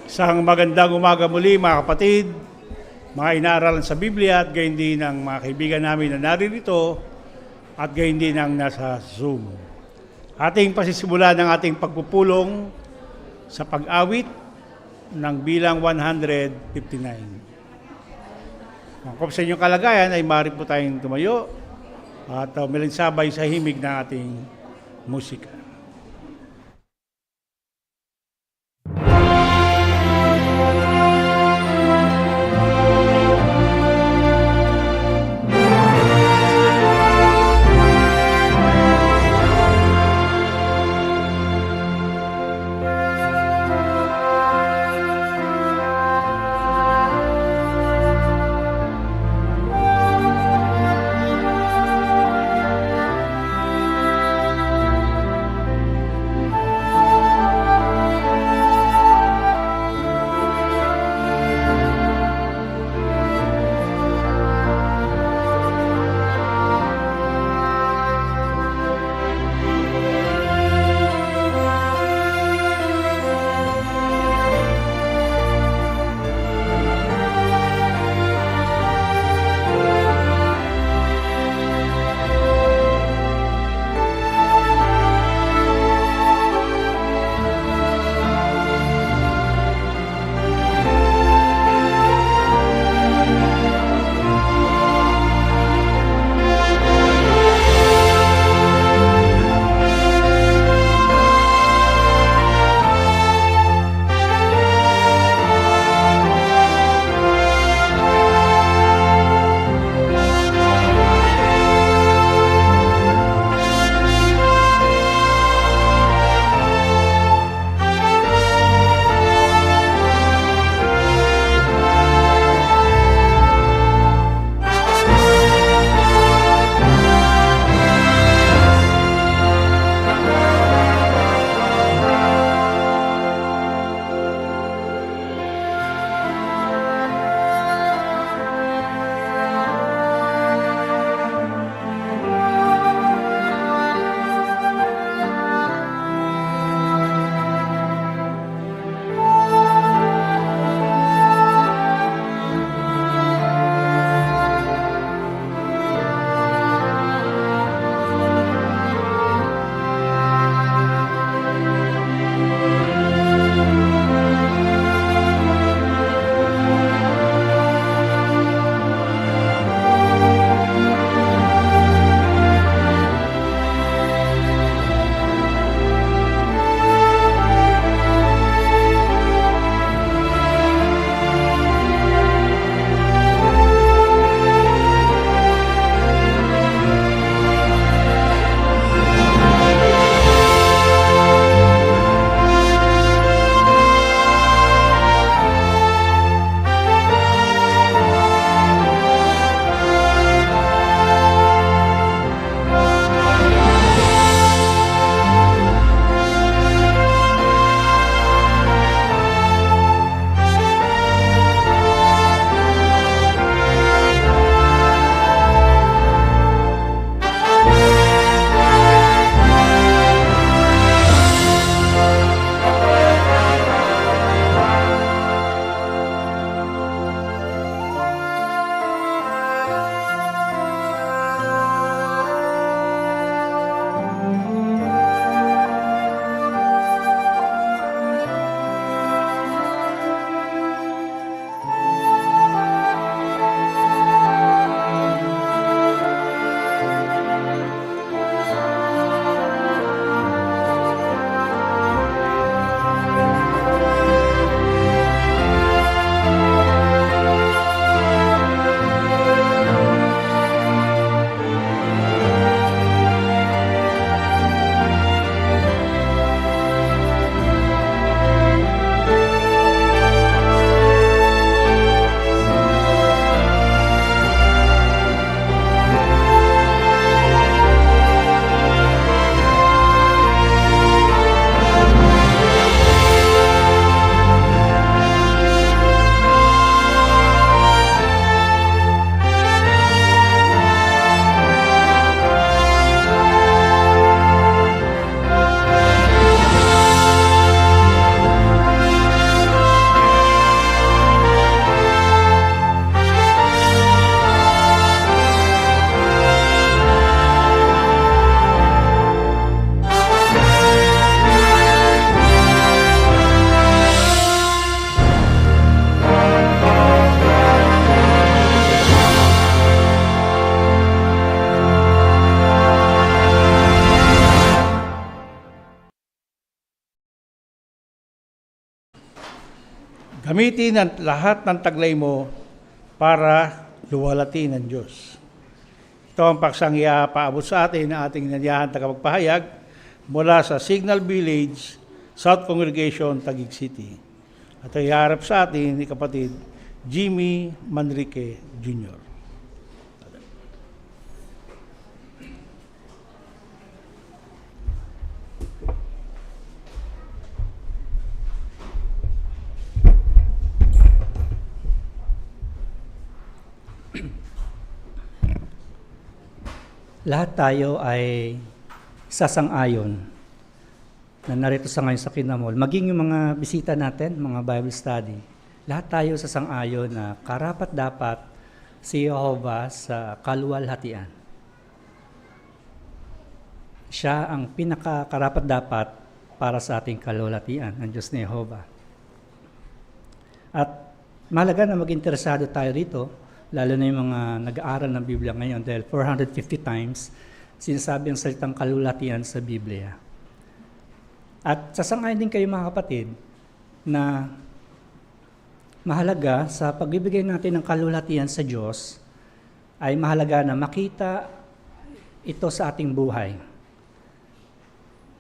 Isang magandang umaga muli mga kapatid, mga inaaralan sa Biblia at gayon din ng mga kaibigan namin na naririto at gayon din ang nasa Zoom. Ating pasisimula ng ating pagpupulong sa pag-awit ng bilang 159. Kung sa inyong kalagayan ay maaari po tayong tumayo at umilinsabay sa himig ng ating musika. Gamitin ang lahat ng taglay mo para luwalhatiin ang Diyos. Ito ang paksang iapaabot sa atin na ating nandiyahan tagapagpahayag mula sa Signal Village, South Congregation, Taguig City. At ay harap sa atin ni kapatid Jimmy Manrique Jr. Lahat tayo ay sasang-ayon na narito sa ngayon sa Kinamol. Maging yung mga bisita natin, mga Bible study, lahat tayo sasang-ayon na karapat-dapat si Jehovah sa kaluwalhatian. Siya ang pinaka-karapat-dapat para sa ating kaluwalhatian, ang Diyos ni Jehovah. At mahalaga na mag-interesado tayo rito, lalo na yung mga nag-aaral ng Biblia ngayon dahil 450 times sinasabi ang salitang kaluwalhatian sa Biblia. At sasang-ayon din kayo mga kapatid na mahalaga sa pagbibigay natin ng kaluwalhatian sa Diyos ay mahalaga na makita ito sa ating buhay.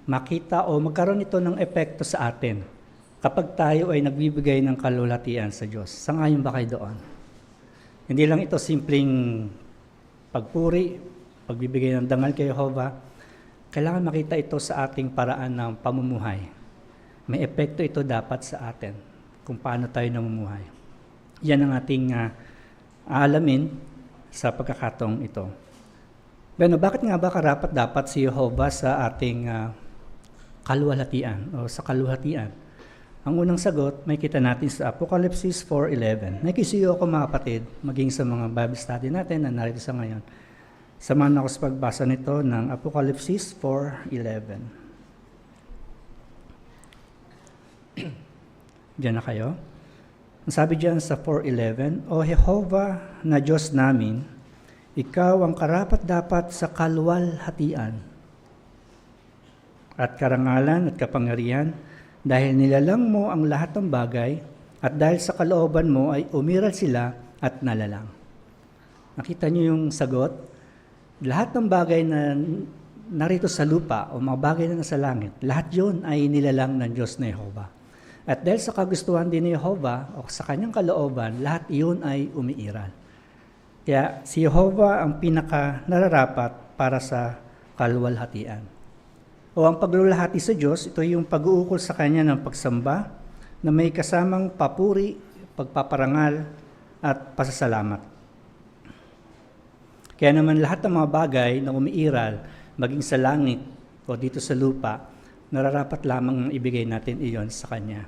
Makita o magkaroon ito ng epekto sa atin kapag tayo ay nagbibigay ng kaluwalhatian sa Diyos. Sang-ayon ba kayo doon? Hindi lang ito simpleng pagpuri, pagbibigay ng dangal kay Jehovah. Kailangan makita ito sa ating paraan ng pamumuhay. May epekto ito dapat sa atin kung paano tayo namumuhay. Yan ang ating aalamin sa pagkakataong ito. Bueno, bakit nga ba karapat dapat si Jehovah sa ating kaluwalhatian o sa kaluwalhatian? Ang unang sagot, may kita natin sa Apocalypse 4:11. Nakisiyo ako mga kapatid, maging sa mga Bible study natin na narito sa ngayon. Samahan ako sa pagbasa nito ng Apocalypse 4:11. Diyan na kayo. Ang sabi diyan sa 4:11, O Jehovah na Diyos namin, ikaw ang karapat-dapat sa kaluwalhatian at karangalan at kapangyarihan, dahil nilalang mo ang lahat ng bagay at dahil sa kalooban mo ay umiral sila at nalalang. Nakita niyo yung sagot? Lahat ng bagay na narito sa lupa o mga bagay na nasa langit, lahat yun ay nilalang ng Diyos na Jehovah. At dahil sa kagustuhan din ni Jehovah o sa kanyang kalooban, lahat iyon ay umiiral. Kaya si Jehovah ang pinaka nararapat para sa kaluwalhatian. O ang paglulahati sa Diyos, ito yung pag-uukol sa Kanya ng pagsamba na may kasamang papuri, pagpaparangal, at pasasalamat. Kaya naman lahat ng mga bagay na umiiral, maging sa langit o dito sa lupa, nararapat lamang ibigay natin iyon sa Kanya.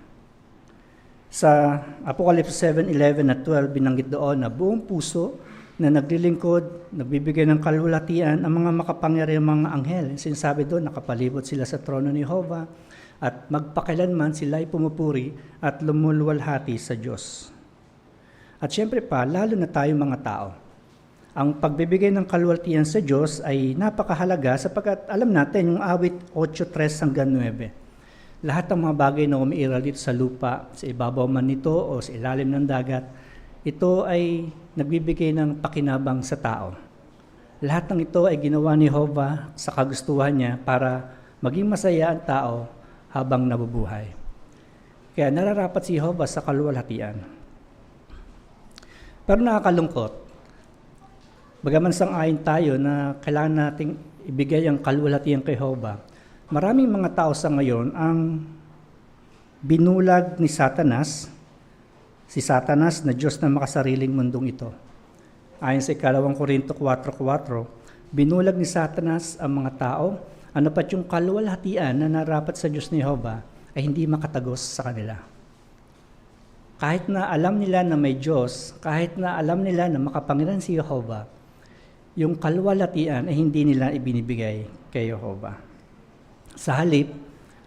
Sa Apocalypse 7:11 at 12, binanggit doon na buong puso na naglilingkod, nagbibigay ng kaluwalhatian ang mga makapangyarihang mga anghel. Sinasabi doon, nakapalibot sila sa trono ni Jehovah at magpakailanman sila ay pumupuri at lumuluwalhati sa Diyos. At syempre pa, lalo na tayo mga tao. Ang pagbibigay ng kaluwalhatian sa Diyos ay napakahalaga sapagkat alam natin yung awit 8:3 hanggang 9. Lahat ng mga bagay na umiiral dito sa lupa, sa ibabaw man nito o sa ilalim ng dagat, ito ay nagbibigay ng pakinabang sa tao. Lahat ng ito ay ginawa ni Jehovah sa kagustuhan niya para maging masaya ang tao habang nabubuhay. Kaya nararapat si Jehovah sa kaluwalhatian. Pero nakakalungkot, bagaman sang-ayon tayo na kailangan nating ibigay ang kaluwalhatian kay Jehovah, maraming mga tao sa ngayon ang binulag ni Satanas, si Satanas na Diyos na makasariling mundong ito. Ayon sa 2 Korinto 4:4, binulag ni Satanas ang mga tao, ano pat yung kaluwalhatian na narapat sa Diyos ni Jehovah ay hindi makatagos sa kanila. Kahit na alam nila na may Diyos, kahit na alam nila na makapangyarihan si Jehovah, yung kaluwalhatian ay hindi nila ibinibigay kay Jehovah. Sa halip,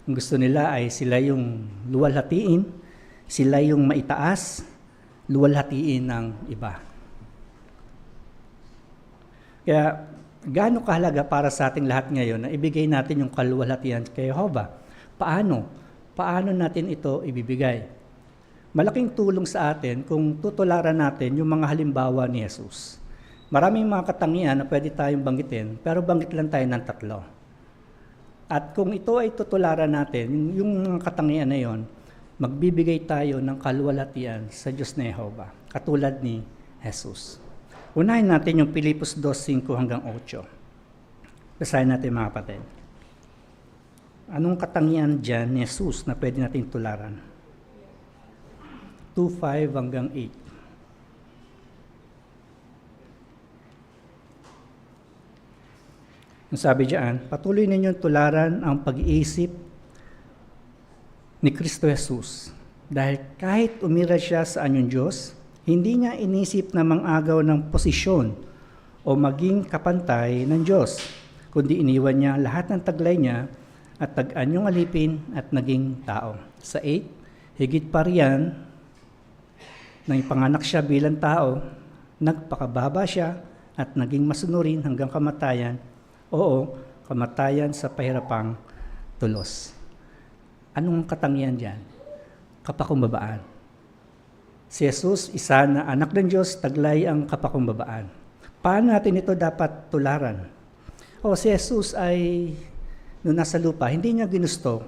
ang gusto nila ay sila yung luwalhatiin, sila yung maitaas, luwalhatiin ng iba. Kaya, gaano kahalaga para sa ating lahat ngayon na ibigay natin yung kaluwalhatian kay Jehovah? Paano? Paano natin ito ibibigay? malaking tulong sa atin kung tutularan natin yung mga halimbawa ni Jesus. Maraming mga katangian na pwede tayong banggitin, pero banggit lang tayo ng 3. At kung ito ay tutularan natin, yung mga katangian na yon, magbibigay tayo ng kaluwalhatian sa Diyos na Jehovah, katulad ni Jesus. Unahin natin yung Filipos 2:5 hanggang 8. Basahin natin mga kapatid. Anong katangian dyan ni Jesus na pwede natin tularan? 2:5 hanggang 8. Ang sabi diyan, patuloy ninyong tularan ang pag-iisip ni Kristo Jesus. Dahil kahit umira siya sa anyong Diyos, hindi niya inisip na mangagaw ng posisyon o maging kapantay ng Diyos, kundi iniwan niya lahat ng taglay niya at tag-anyong alipin at naging tao. Sa 8, higit pa riyan, nang ipanganak siya bilang tao, nagpakababa siya at naging masunurin hanggang kamatayan, oo, kamatayan sa pahirapang tulos. Anong katangian diyan? Kapakumbabaan. Si Jesus, isa na anak ng Diyos, taglay ang kapakumbabaan. Paano natin ito dapat tularan? Si Jesus ay, nung nasa lupa, hindi niya ginusto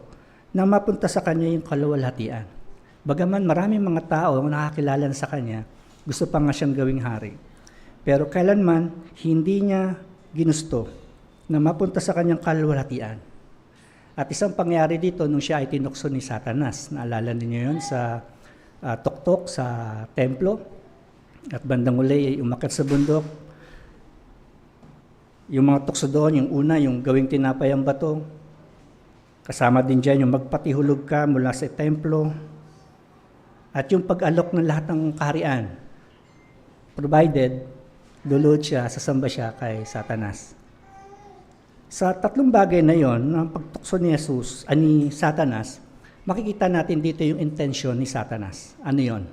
na mapunta sa kanya yung kaluwalhatian. Bagaman maraming mga tao ang nakakilala sa kanya, gusto pa nga siyang gawing hari. Pero kailanman, hindi niya ginusto na mapunta sa kanyang kaluwalhatian. At isang pangyari dito, nung siya ay tinukso ni Satanas, naalala niyo yun sa tuktok sa templo, at bandang uli ay umakyat sa bundok. Yung mga tukso doon, yung una, yung gawing tinapay ang bato. Kasama din dyan yung magpatihulog ka mula sa templo. At yung pag-alok ng lahat ng kaharian, provided, lulod siya, sasamba siya kay Satanas. Sa 3 bagay na yon, ng pagtukso ni Jesus, ni Satanas, makikita natin dito yung intensyon ni Satanas. Ano yon?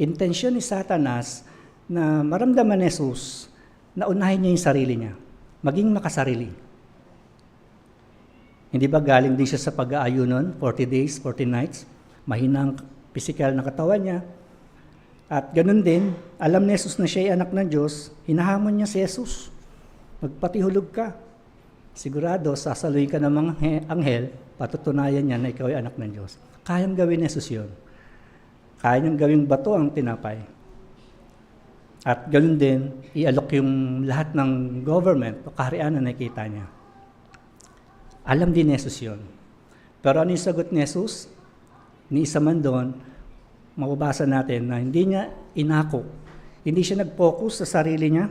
Intensyon ni Satanas na maramdaman ni Jesus na unahin niya yung sarili niya, maging makasarili. Hindi ba galing din siya sa pag-aayunon, 40 days, 40 nights, mahinang physical na katawan niya. At ganun din, alam ni Jesus na siya ay anak ng Diyos, hinahamon niya si Jesus, magpatihulog ka. Sigurado, sasaluhin ka ng mga anghel, patutunayan niya na ikaw ay anak ng Diyos. Kayang gawin ni Jesus yun. Kaya niyang gawing bato ang tinapay. At ganun din, ialok yung lahat ng government o kaharian na nakita niya. Alam din ni Jesus yun. Pero ano yung sagot ni Jesus? Ni isa man doon, mababasa natin na hindi niya inako. Hindi siya nag-focus sa sarili niya.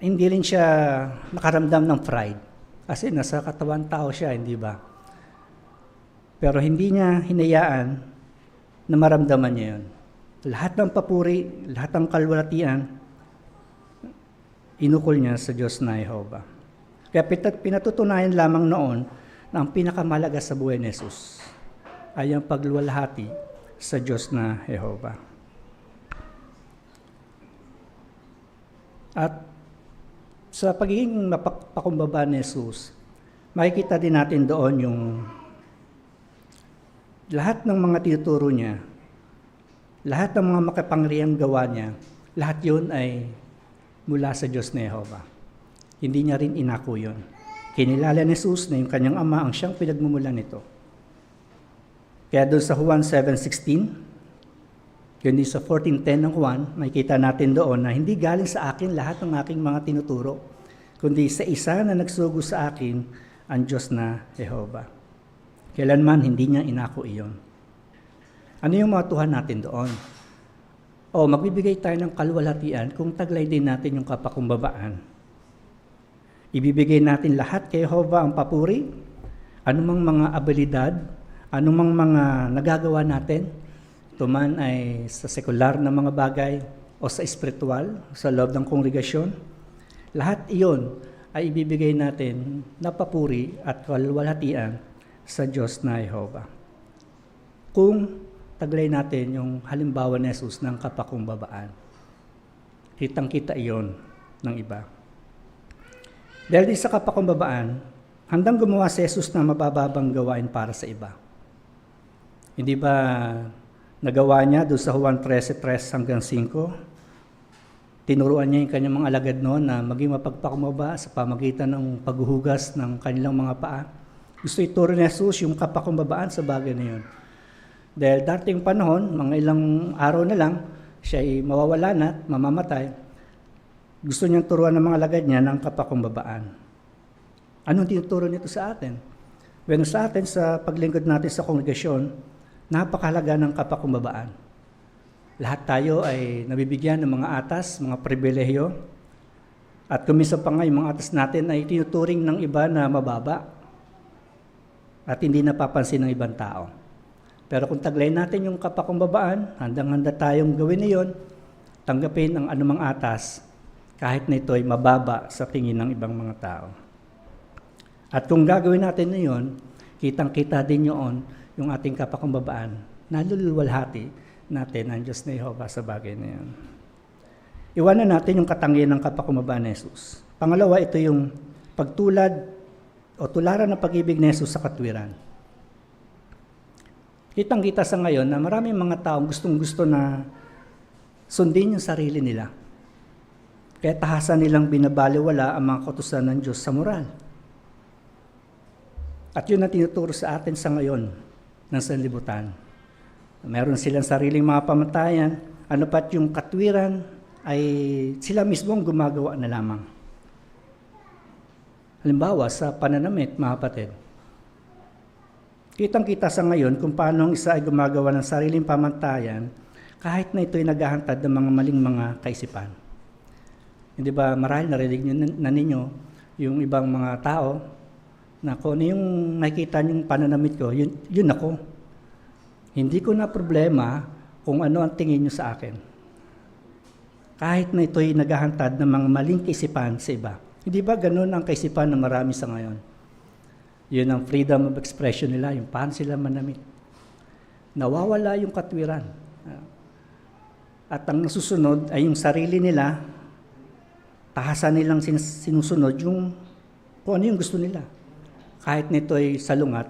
Hindi rin siya nakaramdam ng pride. Kasi nasa katawan tao siya, hindi ba? Pero hindi niya hinayaan na maramdaman niya yun. Lahat ng papuri, lahat ng kaluwalhatian, inukol niya sa Diyos na Jehovah. Kaya pinatutunayan lamang noon na ang pinakamalaga sa buhay ni Jesus ay ang pagluwalhati sa Diyos na Jehovah. At sa pagiging napakumbaba ni Jesus, makikita din natin doon yung lahat ng mga tinuturo niya, lahat ng mga makapangyarihang gawa niya, lahat yun ay mula sa Diyos na Jehovah. Hindi niya rin inako yun. Kinilala ni Jesus na yung kanyang ama ang siyang pinagmumulan nito. Kaya doon sa Juan 7:16, yun sa 14:10 ng Juan, makikita natin doon na hindi galing sa akin lahat ng aking mga tinuturo, kundi sa isa na nagsugo sa akin, ang Diyos na Jehovah. Kailanman hindi niya inako iyon. Ano yung matuhan natin doon? Magbibigay tayo ng kaluwalhatian kung taglay din natin yung kapakumbabaan. Ibibigay natin lahat kay Jehovah ang papuri, anumang mga abilidad, anumang mga nagagawa natin, tuman ay sa sekular na mga bagay o sa espiritual, sa loob ng kongregasyon, lahat iyon ay ibibigay natin na papuri at kaluwalhatian sa Diyos na Jehovah. Kung taglay natin yung halimbawa ni Jesus ng kapakumbabaan, kitang-kita iyon ng iba. Dahil din sa kapakumbabaan, handang gumawa si Jesus na mabababang gawain para sa iba. Hindi ba nagawa niya doon sa Juan 13:3 hanggang 5? Tinuruan niya yung kanyang mga alagad noon na maging mapagpakumbaba sa pamagitan ng paghuhugas ng kanilang mga paa. Gusto ituro ni Jesus yung kapakumbabaan sa bagay na yun. Dahil dating panahon, mga ilang araw na lang, siya ay mawawala na at mamamatay. Gusto niyang turuan ng mga alagad niya ng kapakumbabaan. Anong tinuturo nito sa atin? Bueno, sa atin, sa paglingkod natin sa kongregasyon, napakahalaga ng kapakumbabaan. Lahat tayo ay nabibigyan ng mga atas, mga pribilehyo. At kumisa pa nga, yung mga atas natin ay tinuturing ng iba na mababa at hindi napapansin ng ibang tao. Pero kung taglay natin yung kapakumbabaan, handang-handa tayong gawin na yun, tanggapin ang anumang atas, kahit na ito ay mababa sa tingin ng ibang mga tao. At kung gagawin natin na yun, kitang-kita din yun yung ating kapakumbabaan, naluluwalhati natin ang Diyos na Jehovah sa bagay na yun. Iwanan natin yung katangian ng kapakumbabaan ni Jesus. Pangalawa, ito yung pagtulad o tularan ng pag-ibig ni Jesus sa katwiran. Kitang-kita sa ngayon na maraming mga taong gustong-gusto na sundin yung sarili nila. Kaya tahasan nilang binabaliwala ang mga kautusan ng Diyos sa moral. At yun ang tinuturo sa atin sa ngayon ng sanlibutan. Meron silang sariling mga pamatayan, ano pat yung katwiran ay sila mismo ang gumagawa na lamang. Halimbawa, sa pananamit, mga kapatid, kitang-kita sa ngayon kung paano ang isa ay gumagawa ng sariling pamantayan kahit na ito'y naghahantad ng mga maling mga kaisipan. Hindi ba marahil narinig na ninyo yung ibang mga tao na kung ano yung nakikita niyong pananamit ko, yun ako. Hindi ko na problema kung ano ang tingin niyo sa akin. Kahit na ito'y naghahantad ng mga maling kaisipan sa iba. Hindi ba ganun ang kaisipan ng marami sa ngayon? Yun ang freedom of expression nila, yung paano sila manamit. Nawawala yung katwiran. At ang nasusunod ay yung sarili nila, tahasan nilang sinusunod yung kung ano yung gusto nila. Kahit nito ay salungat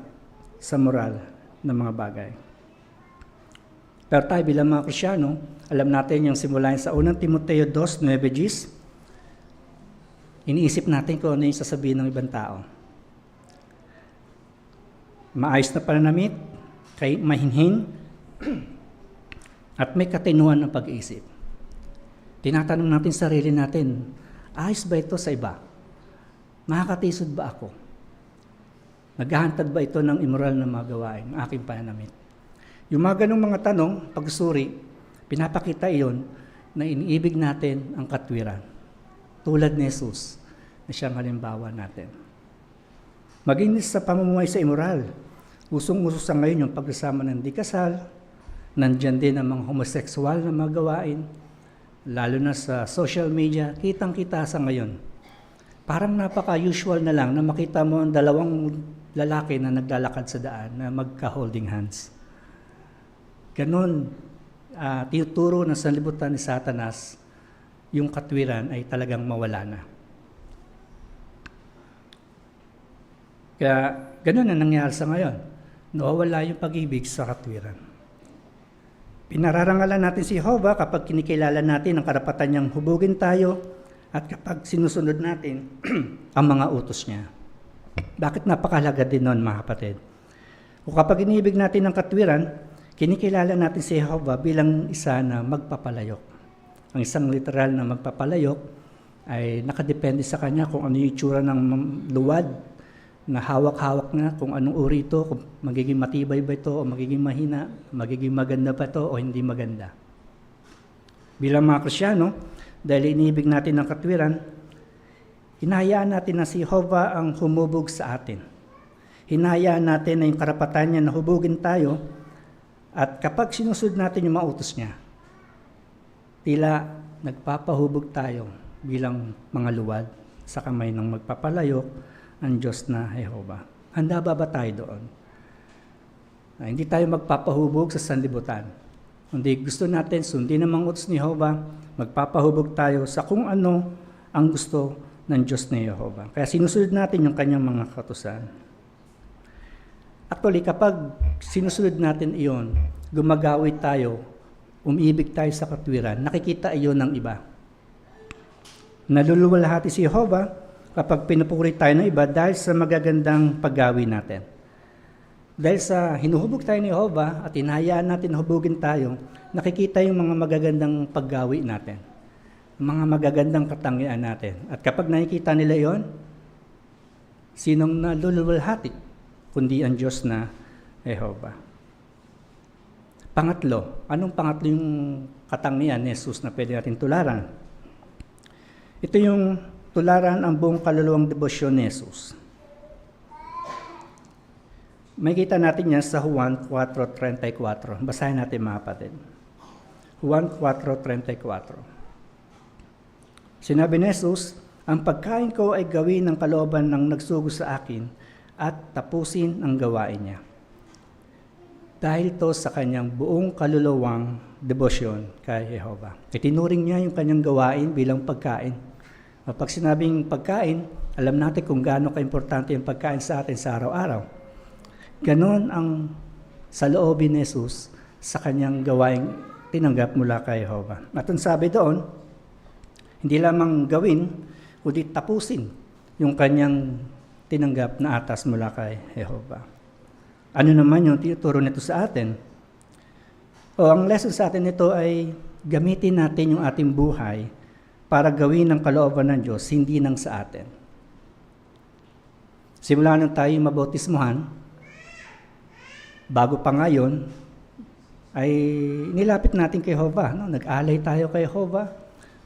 sa moral ng mga bagay. Pero tayo bilang mga Kristyano, alam natin yung simulahin sa 1 Timoteo 2:9, iniisip natin kung ano yung sasabihin ng ibang tao. Maayos na pananamit, mahinhin, at may katinuan ng pag-iisip. Tinatanong natin sa sarili natin, ayos ba ito sa iba? Makakatisod ba ako? Naghahantad ba ito ng immoral na mga gawain, ang aking pananamit? Yung mga ganong mga tanong, pagsuri, pinapakita iyon na iniibig natin ang katwiran. Tulad ni Jesus na siyang halimbawa natin. Maging sa pamumuhay sa immoral, usong-uso sa ngayon yung pagsasama ng di-kasal, nandyan din ang mga homosexual na mga gawain, lalo na sa social media, kitang-kita sa ngayon. Parang napaka-usual na lang na makita mo ang dalawang lalaki na naglalakad sa daan na magka-holding hands. Ganon, tinuturo ng sanlibutan ni Satanas, yung katwiran ay talagang mawala na. Kaya ganon ang nangyari sa ngayon. Nawawala yung pag-ibig sa katwiran. Pinararangalan natin si Jehovah kapag kinikilala natin ang karapatan niyang hubugin tayo at kapag sinusunod natin ang mga utos niya. Bakit napakahalaga din nun, mga kapatid? O kapag iniibig natin ang katwiran, kinikilala natin si Jehovah bilang isa na magpapalayok. Ang isang literal na magpapalayok ay nakadepende sa kanya kung ano yung itsura ng luwad na hawak-hawak na, kung anong uri ito, kung magiging matibay ba ito o magiging mahina, magiging maganda ba ito o hindi maganda. Bilang mga Kristyano, dahil iniibig natin ang katwiran, hinahayaan natin na si Jehovah ang humubog sa atin. Hinahayaan natin na yung karapatan niya na hubugin tayo. At kapag sinusunod natin yung mga utos niya, tila nagpapahubog tayo bilang mga luwad sa kamay ng magpapalayok ang Diyos na Jehovah. Handa ba tayo doon? Hindi tayo magpapahubog sa sanlibutan. Kundi gusto natin sundin ang mga utos ni Jehovah, magpapahubog tayo sa kung ano ang gusto ng Diyos ni Jehovah. Kaya sinusunod natin yung kanyang mga kautusan. Actually, kapag sinusunod natin iyon, gumagawi tayo, umiibig tayo sa katwiran, nakikita iyon ng iba. Naluluwalhati si Jehovah kapag pinupuri tayo ng iba dahil sa magagandang paggawi natin. Dahil sa hinuhubog tayo ni Jehovah at hinahayaan natin hubugin tayo, nakikita yung mga magagandang paggawi natin, mga magagandang katangian natin. At kapag nakikita nila yon, sinong naluluwalhati kundi ang Diyos na Jehovah. Pangatlo, anong pangatlo yung katangian ni Jesus na pwede natin tularan? Ito yung tularan ang buong kaluluwang debosyon ni Jesus. Makikita natin yan sa Juan 4:34. Basahin natin mga kapatid. Juan 4:34. Sinabi ni Jesus, ang pagkain ko ay gawin ng kalooban ng nagsugo sa akin at tapusin ang gawain niya. Dahil ito sa kanyang buong kaluluwang debosyon kay Jehovah. Itinuring niya yung kanyang gawain bilang pagkain. Pag sinabing pagkain, alam natin kung gaano ka-importante yung pagkain sa atin sa araw-araw. Ganon ang saloobin ni Jesus sa kanyang gawaing tinanggap mula kay Jehovah. At ang sabi doon, hindi lamang gawin, kundi tapusin yung kanyang tinanggap na atas mula kay Jehovah. Ano naman yung tinuturo nito sa atin? Ang lesson sa atin nito ay gamitin natin yung ating buhay para gawin ang kalooban ng Diyos, hindi nang sa atin. Simula nang tayo mabautismuhan, bago pa ngayon, ay nilapit natin kay Jehovah. No? Nag-alay tayo kay Jehovah.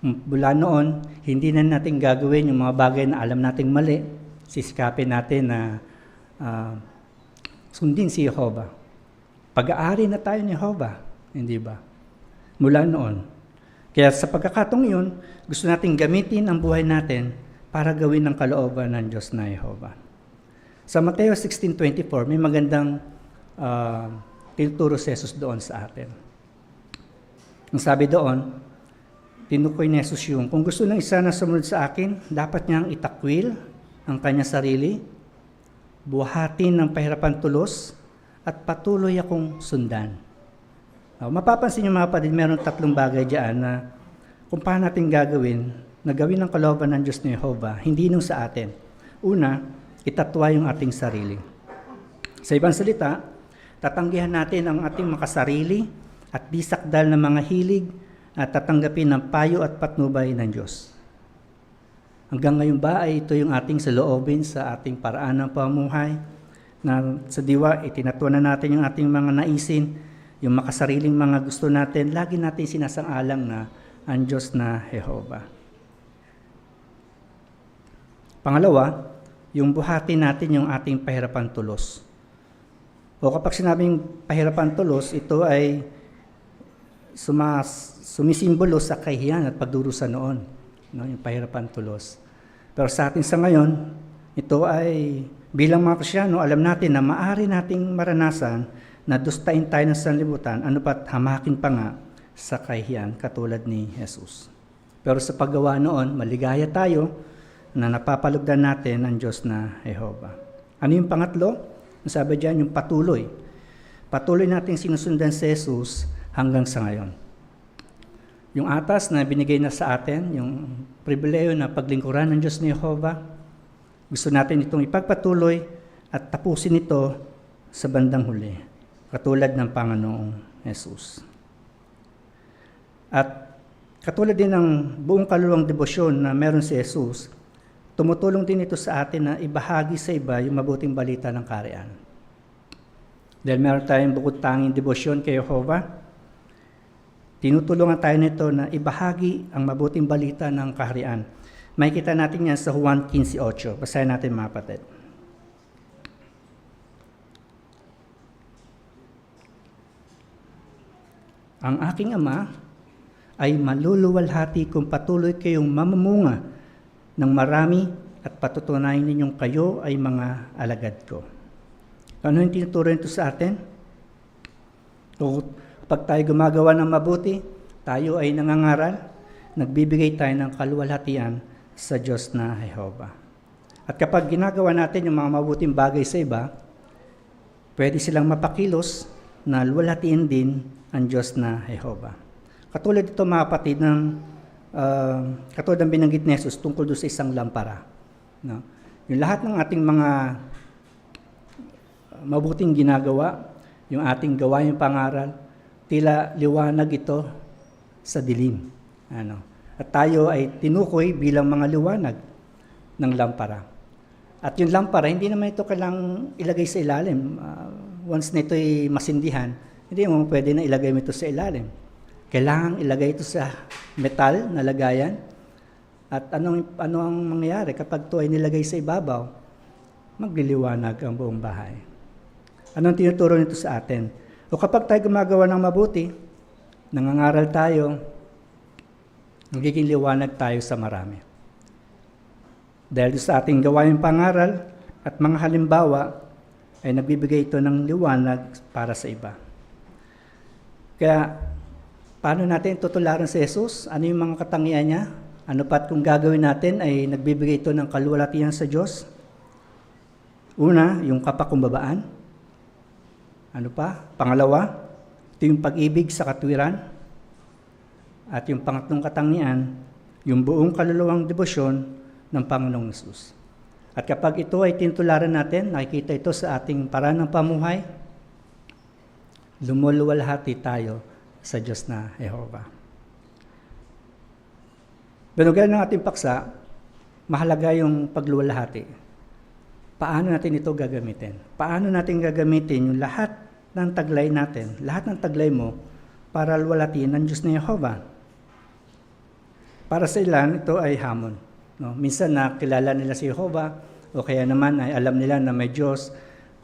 Mula noon, hindi na natin gagawin yung mga bagay na alam nating mali. Sisikapin natin na sundin si Jehovah. Pag-aari na tayo ni Jehovah, hindi ba? Mula noon. Kaya sa pagkakataong yun, gusto natin gamitin ang buhay natin para gawin ang kalooban ng Diyos na Jehovah. Sa Mateo 16:24, may magandang tinuturo si Jesus doon sa atin. Ang sabi doon, tinukoy ni Jesus yung, kung gusto ng isa na sumunod sa akin, dapat niyang itakwil ang kanya sarili, buhatin ng pahirapan tulos, at patuloy akong sundan. Mapapansin niyo mga kapatid, meron 3 bagay diyan na kung paano natin gagawin, na gawin ang kalooban ng Diyos ni Jehovah, hindi nung sa atin. Una, itatwa yung ating sarili. Sa ibang salita, tatanggihan natin ang ating makasarili at di sakdal na mga hilig at tatanggapin ang payo at patnubay ng Diyos. Hanggang ngayon ba ay ito yung ating saloobin sa ating paraan ng pamumuhay, na sa diwa itinatuan na natin yung ating mga naisin, yung makasariling mga gusto natin, lagi natin sinasang-alang na ang Diyos na Jehovah. Pangalawa, yung buhati natin yung ating pahirapan tulos. O kapag sinabing pahirapan tulos, ito ay sumisimbolo sa kahiyan at pagdurusa noon, no, yung pahirapan tulos. Pero sa atin sa ngayon, ito ay bilang mga Kristyano, alam natin na maaari nating maranasan na dustain tayo ng sanlibutan, ano pat hamakin pa nga sa kahiyan katulad ni Jesus. Pero sa paggawa noon, maligaya tayo na napapalugdan natin ang Diyos na Jehovah. Ano yung pangatlo? Sabi diyan, yung patuloy. Patuloy natin sinusundan si Jesus hanggang sa ngayon. Yung atas na binigay na sa atin, yung pribileyo na paglingkuran ng Diyos ni Jehovah, gusto natin itong ipagpatuloy at tapusin ito sa bandang huli, katulad ng Panginoong Jesus. At katulad din ng buong kaluluwang debosyon na meron si Jesus, tumutulong din ito sa atin na ibahagi sa iba yung mabuting balita ng kaharian. Dahil meron tayong bukod tanging debosyon kay Jehovah, tinutulungan tayo nito na ibahagi ang mabuting balita ng kaharian. Makikita natin yan sa Juan 15:8. Basahin natin mga kapatid. Ang aking Ama ay maluluwalhati kung patuloy kayong mamamunga ng marami at patutunayan ninyong kayo ay mga alagad ko. Ano yung tinuturo nito sa atin? O pag tayo gumagawa ng mabuti, tayo ay nangangaral, nagbibigay tayo ng kaluwalhatian sa Diyos na Jehovah. At kapag ginagawa natin yung mga mabuting bagay sa iba, pwede silang mapakilos na luwalhatiin din ang Diyos na Jehovah. Katulad ito mga kapatid katulad ng binanggit ni Jesus tungkol doon sa isang lampara. No? Yung lahat ng ating mga mabuting ginagawa, yung ating gawain pangaral, tila liwanag ito sa dilim. At tayo ay tinukoy bilang mga liwanag ng lampara. At yung lampara, hindi naman ito kailangang ilagay sa ilalim. Once na ito ay masindihan, hindi mo pwede na ilagay mo ito sa ilalim. Kailangang ilagay ito sa metal na lagayan. At ano ang mangyayari kapag ito ay nilagay sa ibabaw? Magliliwanag ang buong bahay. Anong tinuturo nito sa atin? O kapag tayo gumagawa ng mabuti, nangangaral tayo, nagiging liwanag tayo sa marami. Dahil sa ating gawain pangaral at mga halimbawa, ay nagbibigay ito ng liwanag para sa iba. Kaya, paano natin tutularan si Jesus? Ano yung mga katangian niya? Ano pat kung gagawin natin ay nagbibigay ito ng kaluwalhatian sa Diyos? Una, yung kapakumbabaan. Ano pa? Pangalawa, ito yung pag-ibig sa katwiran. At yung pangatlong katangian, yung buong kaluluwang debosyon ng Panginoong Hesus. At kapag ito ay tinutularan natin, nakikita ito sa ating paraan ng pamuhay, lumuluwalhati tayo sa Diyos na Jehovah. Binugal ng ating paksa, mahalaga yung pagluwalhati. Paano natin ito gagamitin? Paano natin gagamitin yung lahat ng taglay natin, lahat ng taglay mo, para luwalhatiin ng Diyos na Jehovah? Para sa ilan, ito ay hamon. No? Minsan nakilala nila si Jehovah, o kaya naman ay alam nila na may Diyos,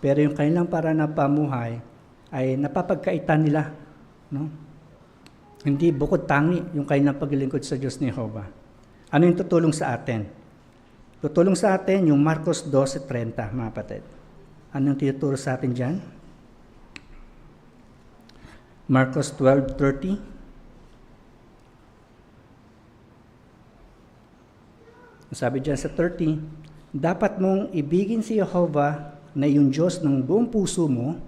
pero yung kanilang paraan ng pamuhay ay napapagkaitan nila. No? Hindi bukod tangi yung kanilang paglilingkod sa Diyos ni Jehovah. Ano yung tutulong sa atin? Tutulong sa atin yung Marcos 12:30, mga kapatid. Ano yung tinuturo sa atin dyan? Marcos 12:30. Sabi dyan sa 30, dapat mong ibigin si Jehovah na iyong Diyos ng buong puso mo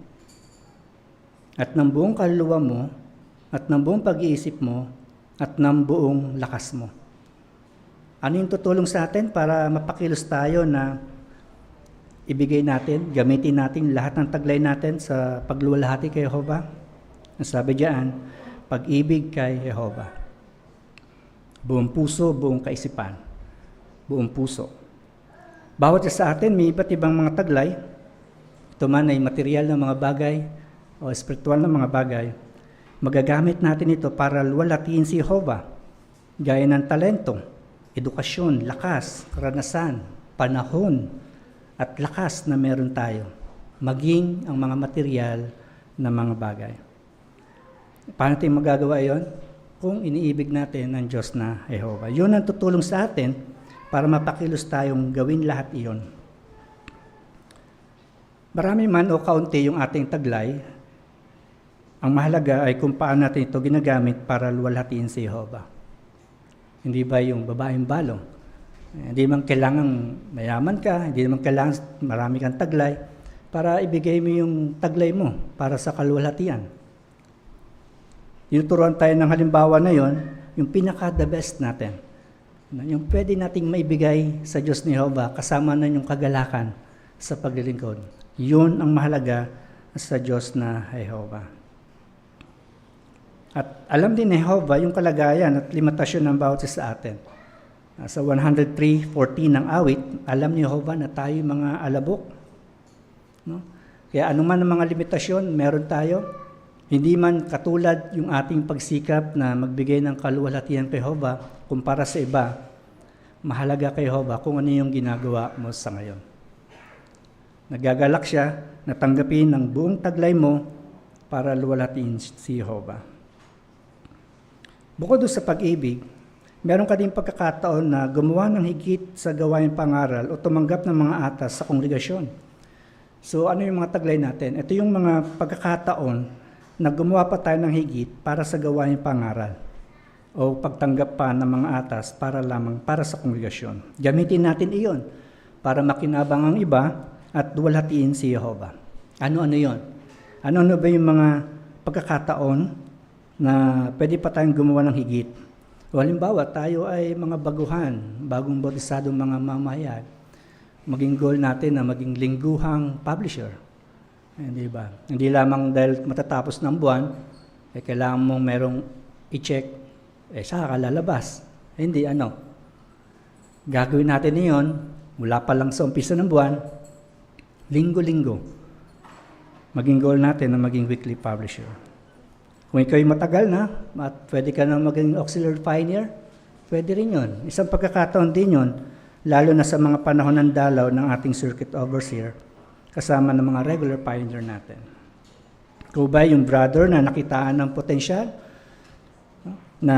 at ng buong kaluluwa mo at ng buong pag-iisip mo at ng buong lakas mo. Ano yung tutulong sa atin para mapakilos tayo na ibigay natin, gamitin natin lahat ng taglay natin sa pagluwalhati kay Jehovah? Ang sabi diyan, pag-ibig kay Jehovah. Buong puso, buong kaisipan. Buong puso. Bawat isa sa atin may iba't ibang mga taglay. Ito man ay material na mga bagay o espiritual na mga bagay. Magagamit natin ito para luwalhatiin si Jehovah. Gaya ng talento, edukasyon, lakas, karanasan, panahon, at lakas na meron tayo. Maging ang mga material na mga bagay. Paano tayo magagawa yon? Kung iniibig natin ang Diyos na Jehovah. Yun ang tutulong sa atin para mapakilos tayong gawin lahat iyon. Marami man o kaunti yung ating taglay, ang mahalaga ay kung paano natin ito ginagamit para luwalhatiin si Jehovah. Hindi ba yung babaeng balong? Hindi naman kailangan mayaman ka, hindi naman kailangan marami kang taglay para ibigay mo yung taglay mo para sa kaluwalhatian. Tinuturuan tayo ng halimbawa na yon, yung pinaka-the best natin. Yung pwede nating maibigay sa Diyos ni Jehovah kasama na yung kagalakan sa paglilingkod. Yun ang mahalaga sa Diyos na Jehovah. At alam din ni Jehovah yung kalagayan at limitasyon ng bawat isa sa atin. Sa 103:14 ng awit, alam ni Jehovah na tayo mga alabok. No? Kaya anuman ang mga limitasyon, meron tayo. Hindi man katulad yung ating pagsikap na magbigay ng kaluwalhatian kay Jehovah kumpara sa iba, mahalaga kay Jehovah kung ano yung ginagawa mo sa ngayon. Nagagalak siya na tanggapin ang buong taglay mo para luwalhatiin si Jehovah. Bukod sa pag-ibig, meron ka din pagkakataon na gumawa ng higit sa gawain pangaral o tumanggap ng mga atas sa kongregasyon. So ano yung mga taglay natin? Ito yung mga pagkakataon na gumawa pa tayo ng higit para sa gawain pangaral o pagtanggap pa ng mga atas para lamang para sa kongregasyon. Gamitin natin iyon para makinabang ang iba at luwalhatiin si Jehovah. Ano-ano yon? Ano-ano ba yung mga pagkakataon na pwede pa tayong gumawa ng higit? O halimbawa, tayo ay mga baguhan, bagong bautissadong mga mamayan. Maging goal natin na maging lingguhang publisher. Hindi ba? Hindi lamang dahil matatapos ng buwan, kailangan mong merong i-check, saka ka lalabas. Hindi, gagawin natin niyon mula pa lang sa umpisa ng buwan, linggo-linggo. Maging goal natin na maging weekly publisher. Kung ikaw'y matagal na, at pwede ka na maging auxiliary pioneer, pwede rin yun. Isang pagkakataon din yun, lalo na sa mga panahon ng dalaw ng ating circuit overseer, kasama ng mga regular pioneer natin. Kung ba yung brother na nakitaan ng potensyal, na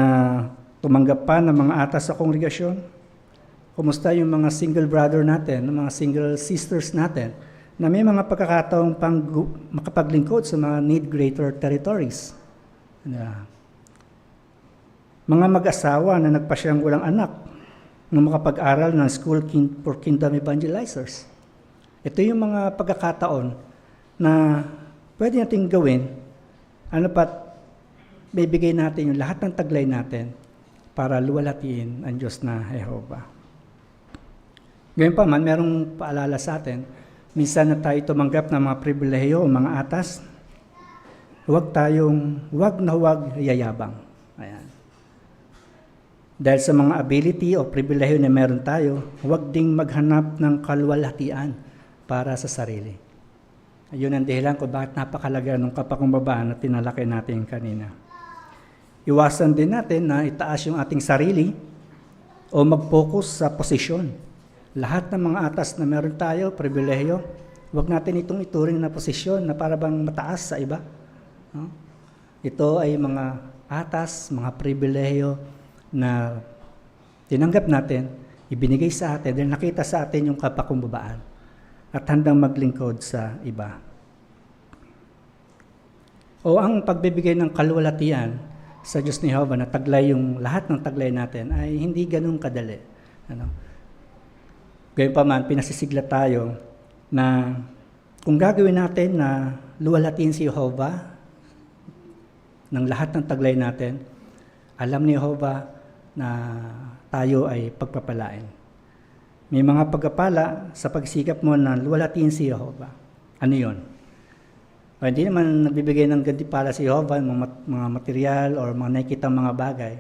tumanggap pa ng mga atas sa kongregasyon? Kumusta yung mga single brother natin, mga single sisters natin, na may mga pagkakataong pang makapaglingkod sa mga need greater territories? Mga mag-asawa na nagpasyang walang anak na makapag-aral ng School for Kingdom Evangelizers. Ito yung mga pagkakataon na pwede natin gawin, bibigay natin yung lahat ng taglay natin para luwalhatiin ang Diyos na Jehovah. Ngayon pa man, merong paalala sa atin, minsan na tayo tumanggap ng mga pribilehiyo o mga atas, huwag yayabang. Ayan. Dahil sa mga ability o pribilehiyo na meron tayo, huwag ding maghanap ng kaluwalhatian para sa sarili. Ayun ang dahilan kung bakit napakalaga ng kapakumbabaan na tinalakay natin kanina. Iwasan din natin na itaas yung ating sarili o mag-focus sa posisyon. Lahat ng mga atas na meron tayo, pribilehiyo, huwag natin itong ituring na posisyon na para bang mataas sa iba. Ito ay mga atas, mga pribilehiyo na tinanggap natin, ibinigay sa atin, dahil nakita sa atin yung kapakumbabaan at handang maglingkod sa iba. O ang pagbibigay ng kaluwalhatian sa Diyos ni Jehovah na taglay yung lahat ng taglay natin ay hindi ganun kadali. Gayun pa man, pinasisigla tayo na kung gagawin natin na luwalhatiin si Jehovah ng lahat ng taglay natin, alam ni Jehovah na tayo ay pagpapalain. May mga pagpapala sa pagsikap mo na luwalhatiin si Jehovah. Ano yun? Hindi naman nagbibigay ng gantimpala si Jehovah, mga material o mga nakikitang mga bagay.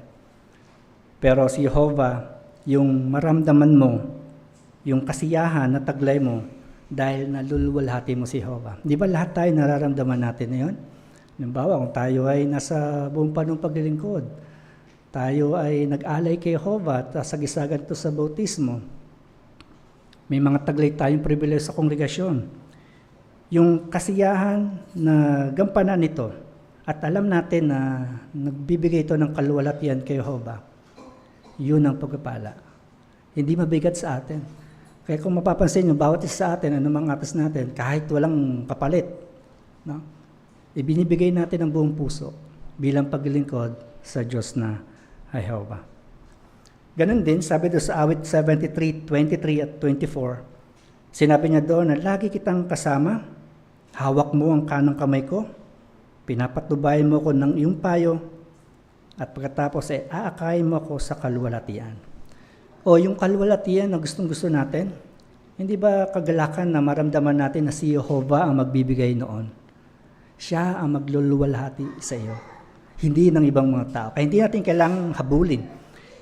Pero si Jehovah, yung maramdaman mo, yung kasiyahan na taglay mo, dahil naluluwalhati mo si Jehovah. Di ba lahat tayo nararamdaman natin na yun? Halimbawa, kung tayo ay nasa buong panong paglilingkod, tayo ay nag-alay kay Jehovah at sagisagan ito sa bautismo, may mga taglay tayong pribilehyo sa kongregasyon. Yung kasiyahan na gampanan nito at alam natin na nagbibigay ito ng kaluwalhatian kay Jehovah, yun ang pagpapala. Hindi mabigat sa atin. Kaya kung mapapansin nyo, bawat isa sa atin, anumang atas natin, kahit walang kapalit, ibinibigay natin ang buong puso bilang paglilingkod sa Diyos na Jehovah. Ganun din, sabi doon sa awit 73:23 at 24, sinabi niya doon na lagi kitang kasama, hawak mo ang kanang kamay ko, pinapatubayan mo ko ng iyong payo, at pagkatapos ay aakayin mo ako sa kaluwalhatian. O yung kaluwalhatian na gustong-gusto natin, hindi ba kagalakan na maramdaman natin na si Jehovah ang magbibigay noon? Siya ang magluluwalhati sa iyo, hindi ng ibang mga tao. Kaya hindi natin kailangang habulin,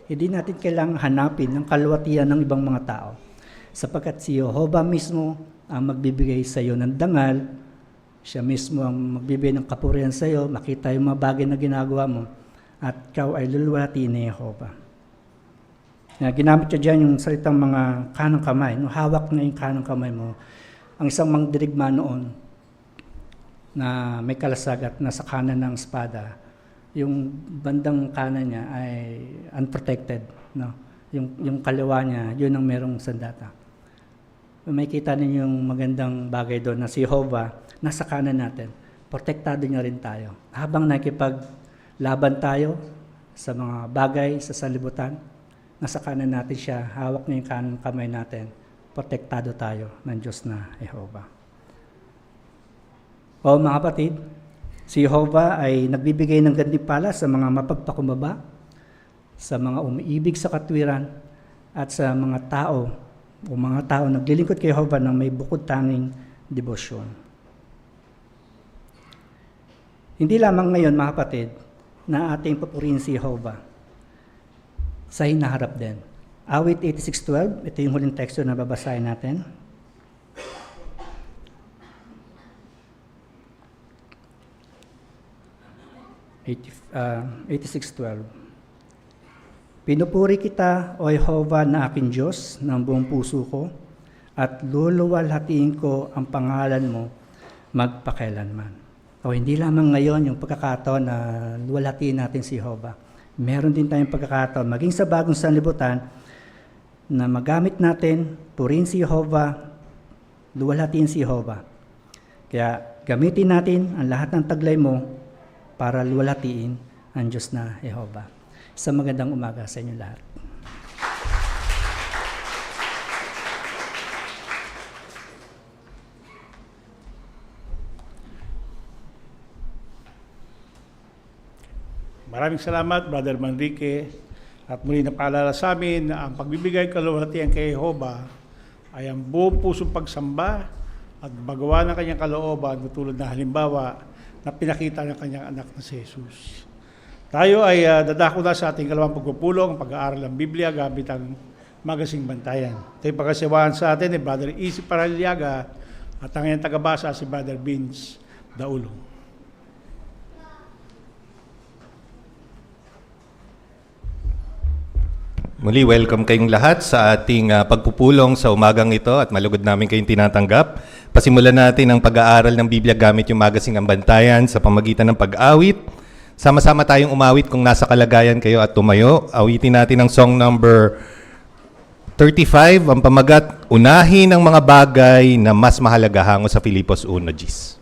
hindi natin kailangang hanapin ng kaluwalhatian ng ibang mga tao. Sapagkat si Jehovah mismo ang magbibigay sa iyo ng dangal, siya mismo ang magbibigay ng kapurihan sa iyo, makita yung mga bagay na ginagawa mo, at ikaw ay luluwalhatiin ni Jehovah. Ginamit niya dyan yung salitang mga kanang kamay, hawak na yung kanang kamay mo. Ang isang mangdirigma noon, na may kalasag at nasa kanan ng espada, yung bandang kanan niya ay unprotected. Yung kaliwa niya, yun ang merong sandata. May kita ninyo yung magandang bagay doon na si Jehovah nasa kanan natin. Protektado niya rin tayo. Habang nakipaglaban tayo sa mga bagay sa sanlibutan, nasa kanan natin siya, hawak niya yung kanang kamay natin, protektado tayo ng Diyos na Jehovah. O mga kapatid, si Jehovah ay nagbibigay ng gantimpala sa mga mapagpakumbaba, sa mga umiibig sa katwiran, at sa mga tao naglilingkod kay Jehovah ng may bukod tanging debosyon. Hindi lamang ngayon, mga kapatid, na ating papurihin si Jehovah sa hinaharap din. Awit 86:12, ito yung huling teksto na babasahin natin. Uh, 86:12. Pinupuri kita, O Jehovah, na aking Diyos, ng buong puso ko, at luluwalhatiin ko ang pangalan mo magpakailanman. O hindi lamang ngayon yung pagkakataon na luwalhatiin natin si Jehovah. Meron din tayong pagkakataon, maging sa bagong sanlibutan, na magamit natin, purihin si Jehovah, luwalhatiin si Jehovah. Kaya gamitin natin ang lahat ng taglay mo para luwalhatiin ang Diyos na Jehovah. Sa magandang umaga sa inyo lahat. Maraming salamat, Brother Manrique. At muli na paalala sa amin na ang pagbibigay kaluwalhatian kay Jehovah ay ang buong pusong pagsamba at magawa ng kanyang kalooban tulad na halimbawa na pinakita ng kanyang anak na si Jesus. Tayo ay dadako na sa ating kalawang pagpupulong, pag-aaral ng Biblia gamit ang Magasing Bantayan. Ito yung pagkasiwahan sa atin ni Brother Isi Paraliaga at ang kanyang tagabasa si Brother Vince Daulong. Muli, welcome kayong lahat sa ating pagpupulong sa umagang ito at malugod namin kayong tinatanggap. Pasimulan natin ang pag-aaral ng Biblia gamit yung Magasing Bantayan sa pamagitan ng pag-awit. Sama-sama tayong umawit kung nasa kalagayan kayo at tumayo. Awitin natin ang song number 35, ang pamagat, unahin ang mga bagay na mas mahalaga hango sa Filipos 1:10.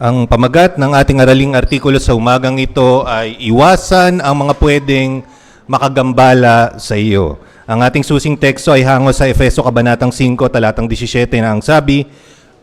Ang pamagat ng ating araling artikulo sa umagang ito ay iwasan ang mga pwedeng makagambala sa iyo. Ang ating susing teksto ay hango sa Efeso Kabanatang 5, talatang 17 na ang sabi,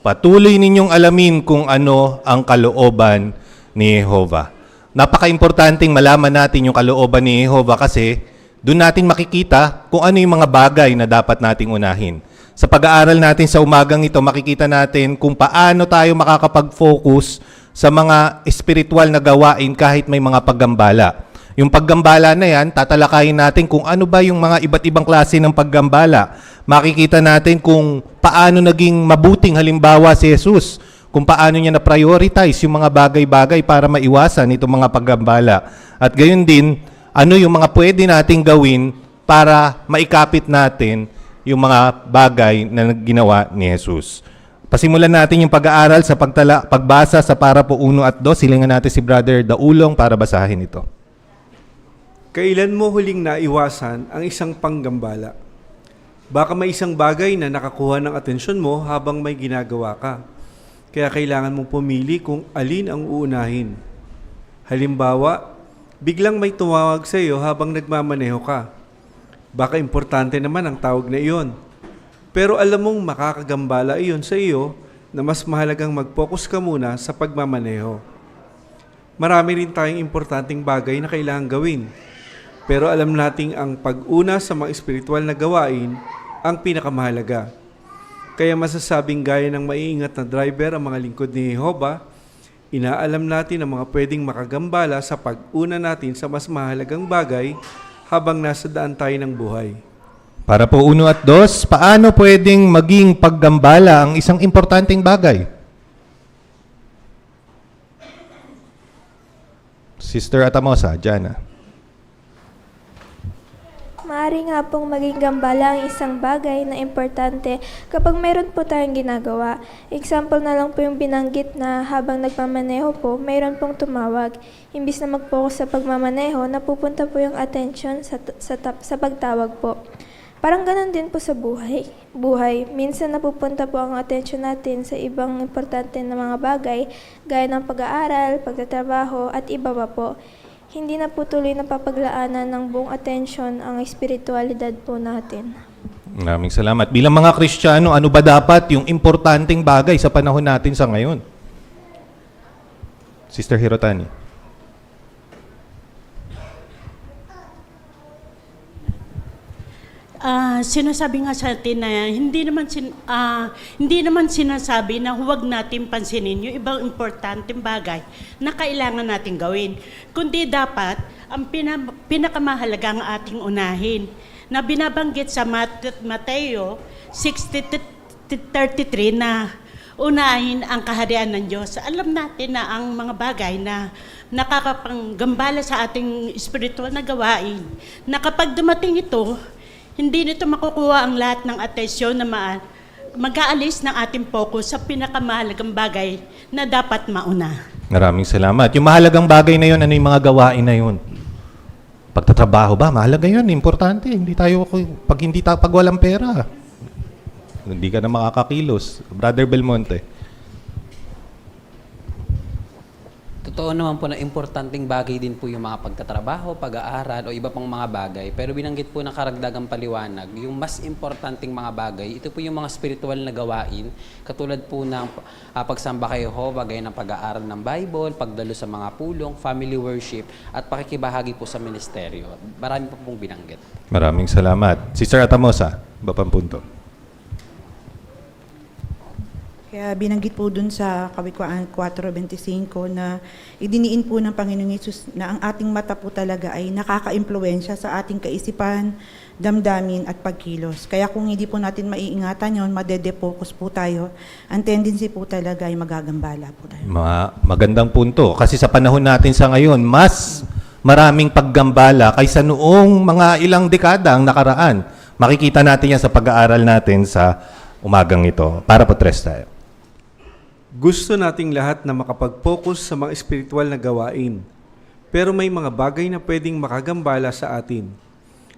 patuloy ninyong alamin kung ano ang kalooban ni Jehovah. Napaka-importanting malaman natin yung kalooban ni Jehovah kasi doon natin makikita kung ano yung mga bagay na dapat nating unahin. Sa pag-aaral natin sa umagang ito, makikita natin kung paano tayo makakapag-focus sa mga espiritual na gawain kahit may mga paggambala. Yung paggambala na yan, tatalakayin natin kung ano ba yung mga iba't ibang klase ng paggambala. Makikita natin kung paano naging mabuting halimbawa si Jesus, kung paano niya na-prioritize yung mga bagay-bagay para maiwasan itong mga paggambala. At gayon din, ano yung mga pwede nating gawin para maikapit natin yung mga bagay na ginawa ni Jesus. Pasimulan natin yung pag-aaral sa pagbasa sa para po 1 at 2. Silingan natin si Brother Daulong para basahin ito. Kailan mo huling naiwasan ang isang panggambala? Baka may isang bagay na nakakuha ng atensyon mo habang may ginagawa ka. Kaya kailangan mong pumili kung alin ang uunahin. Halimbawa, biglang may tumawag sa iyo habang nagmamaneho ka. Baka importante naman ang tawag na iyon. Pero alam mong makakagambala iyon sa iyo na mas mahalagang mag-focus ka muna sa pagmamaneho. Marami rin tayong importanteng bagay na kailangang gawin. Pero alam nating ang pag-una sa mga espiritual na gawain ang pinakamahalaga. Kaya masasabing gaya ng maiingat na driver ang mga lingkod ni Jehovah, inaalam natin ang mga pwedeng makagambala sa pag-una natin sa mas mahalagang bagay habang nasa daan tayo ng buhay. Para po 1 at 2, paano pwedeng maging paggambala ang isang importanteng bagay? Sister Atamosa, Jana. Maaari nga pong maging gambala ang isang bagay na importante kapag mayroon po tayong ginagawa. Example na lang po yung binanggit na habang nagmamaneho po, mayroon pong tumawag. Imbis na mag-focus sa pagmamaneho, napupunta po yung attention sa pagtawag po. Parang ganun din po sa buhay. Minsan napupunta po ang attention natin sa ibang importante na mga bagay, gaya ng pag-aaral, pagtatrabaho, at iba pa po. Hindi na po tuloy napapaglaanan ng buong atensyon ang espiritualidad po natin. Maraming salamat. Bilang mga Kristiyano, ano ba dapat yung importanteng bagay sa panahon natin sa ngayon? Sister Hirotani. Sinasabi nga sa atin na hindi naman sinasabi na huwag natin pansinin yung ibang importanteng bagay na kailangan natin gawin. Kundi dapat ang pinakamahalagang ating unahin na binabanggit sa Mateo 6:33 na unahin ang kaharian ng Diyos. Alam natin na ang mga bagay na nakakapanggambala sa ating espiritual na gawain, na kapag dumating ito, hindi nito makukuha ang lahat ng atensyon na mag-aalis ng ating focus sa pinakamahalagang bagay na dapat mauna. Maraming salamat. Yung mahalagang bagay na yun, ano yung mga gawain na yun? Pagtatrabaho ba? Mahalaga yun. Importante. Pag walang pera, hindi ka na makakakilos. Brother Belmonte. Totoo naman po na importanteng bagay din po yung mga pagtatrabaho, pag-aaral o iba pang mga bagay. Pero binanggit po ng karagdagang paliwanag, yung mas importanteng mga bagay, ito po yung mga spiritual na gawain, katulad po ng pagsamba kay Jehovah, gaya ng pag-aaral ng Bible, pagdalo sa mga pulong, family worship, at pakikibahagi po sa ministeryo. Marami po pong binanggit. Maraming salamat. Sister Atamosa, iba pang punto. Kaya binanggit po dun sa Kawikaan 4:25 na idiniin po ng Panginoong Hesus na ang ating mata po talaga ay nakaka-impluwensya sa ating kaisipan, damdamin at pagkilos. Kaya kung hindi po natin maiingatan yon, madede-focus po tayo. Ang tendency po talaga ay magagambala po tayo. Magandang punto. Kasi sa panahon natin sa ngayon, mas maraming paggambala kaysa noong mga ilang dekada ang nakaraan. Makikita natin yan sa pag-aaral natin sa umagang ito. Para po tres tayo. Gusto nating lahat na makapag-focus sa mga espiritual na gawain. Pero may mga bagay na pwedeng makagambala sa atin.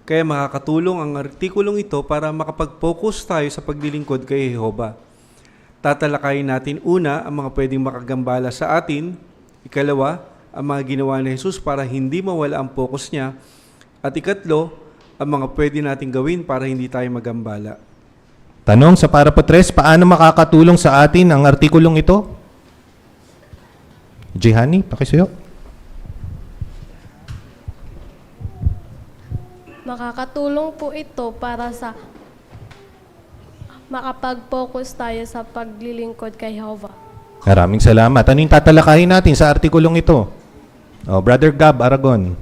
Kaya makakatulong ang artikulong ito para makapag-focus tayo sa paglilingkod kay Jehovah. Tatalakayin natin una ang mga pwedeng makagambala sa atin, ikalawa, ang mga ginawa ni Jesus para hindi mawala ang focus niya, at ikatlo, ang mga pwede natin gawin para hindi tayo magambala. Tanong sa para po 3, paano makakatulong sa atin ang artikulong ito? Jehani, pakisuyo. Makakatulong po ito para sa makapag-focus tayo sa paglilingkod kay Jehovah. Maraming salamat. Ano yung tatalakayin natin sa artikulong ito? Oh, Brother Gab Aragon.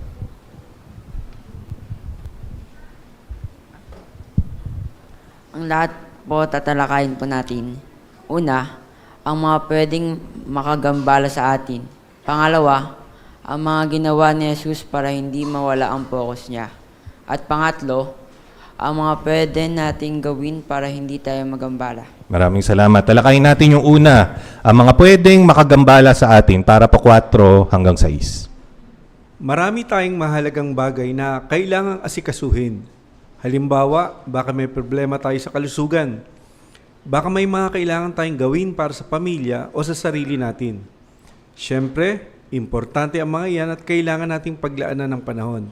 Ang lahat po tatalakayin po natin. Una, ang mga pwedeng makagambala sa atin. Pangalawa, ang mga ginawa ni Jesus para hindi mawala ang focus niya. At pangatlo, ang mga pwede nating gawin para hindi tayo magambala. Maraming salamat. Talakayin natin yung una, ang mga pwedeng makagambala sa atin para po 4 hanggang 6. Marami tayong mahalagang bagay na kailangang asikasuhin. Halimbawa, baka may problema tayo sa kalusugan. Baka may mga kailangan tayong gawin para sa pamilya o sa sarili natin. Siyempre, importante ang mga iyan at kailangan nating paglaanan ng panahon.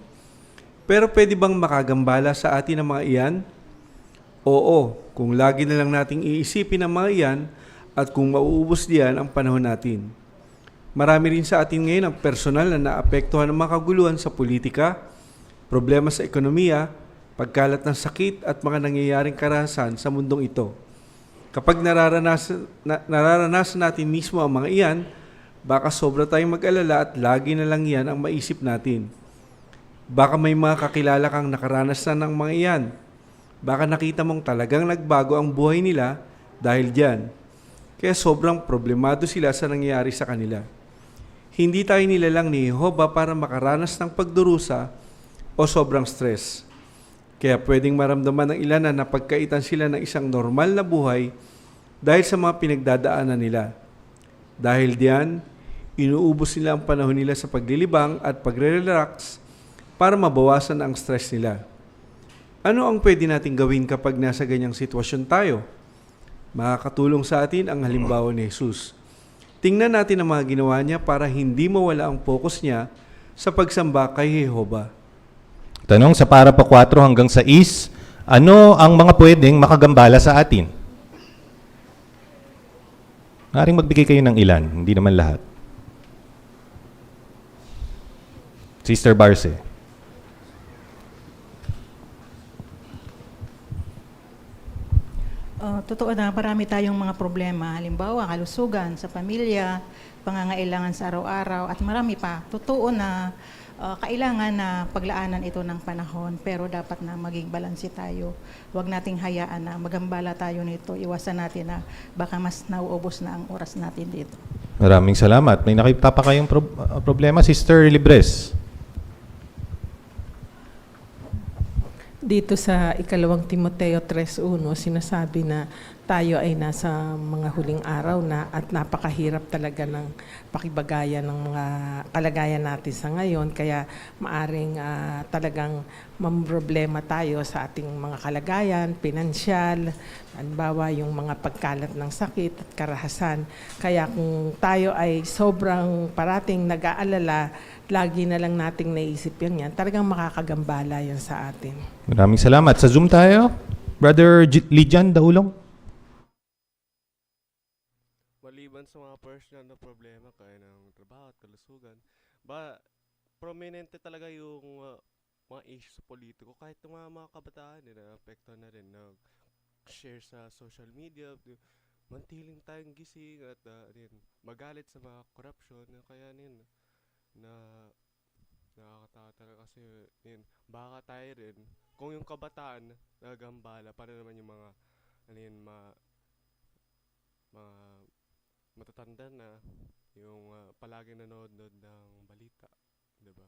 Pero pwede bang makagambala sa atin ang mga iyan? Oo, kung lagi na lang nating iisipin ang mga iyan at kung mauubos diyan ang panahon natin. Marami rin sa atin ngayon ang personal na naapektuhan ng mga kaguluhan sa politika, problema sa ekonomiya, pagkalat ng sakit at mga nangyayaring karahasan sa mundong ito. Kapag nararanasan natin mismo ang mga iyan, baka sobra tayong mag-alala at lagi na lang yan ang maisip natin. Baka may mga kakilala kang nakaranas na ng mga iyan. Baka nakita mong talagang nagbago ang buhay nila dahil diyan. Kaya sobrang problemado sila sa nangyayari sa kanila. Hindi tayo nilalang ni Jehovah para makaranas ng pagdurusa o sobrang stress. Kaya pwedeng maramdaman ng ilan na napagkaitan sila ng isang normal na buhay dahil sa mga pinagdadaanan nila. Dahil diyan, inuubos nila ang panahon nila sa paglilibang at pagre-relax para mabawasan ang stress nila. Ano ang pwede natin gawin kapag nasa ganyang sitwasyon tayo? Makakatulong sa atin ang halimbawa ni Jesus. Tingnan natin ang mga ginawa niya para hindi mawala ang focus niya sa pagsamba kay Jehovah. Tanong sa para po 4 hanggang 6, ano ang mga pwedeng makagambala sa atin? Maaaring magbigay kayo ng ilan, hindi naman lahat. Sister Barce. Totoo na marami tayong mga problema. Halimbawa, kalusugan sa pamilya, pangangailangan sa araw-araw, at marami pa. Totoo na kailangan na paglaanan ito ng panahon, pero dapat na maging balanse tayo. Huwag nating hayaan na magambala tayo nito. Iwasan natin na baka mas nauubos na ang oras natin dito. Maraming salamat. May nakita pa kayong problema, Sister Libres. Dito sa 2 Timoteo 3:1, sinasabi na tayo ay nasa mga huling araw na at napakahirap talaga ng pakibagayan ng mga kalagayan natin sa ngayon. Kaya maaring talagang mamroblema tayo sa ating mga kalagayan, pinansyal, halimbawa yung mga pagkalat ng sakit at karahasan. Kaya kung tayo ay sobrang parating nag-aalala, lagi na lang nating naisip yan, talagang makakagambala yan sa atin. Maraming salamat. Sa Zoom tayo. Brother Lijan Daulong. Maliban sa mga personal na problema kaya ng trabaho at kalusugan, prominente talaga yung mga issues sa politiko. Kahit ng mga kabataan, na-apektuhan na rin, nag-share sa social media, mantiling tayong gising at magalit sa mga corruption. Kaya na nakakatawa talaga kasi baka tayo rin kung yung kabataan nagambala para naman yung mga matatanda na yung palagi nanonood ng balita, diba?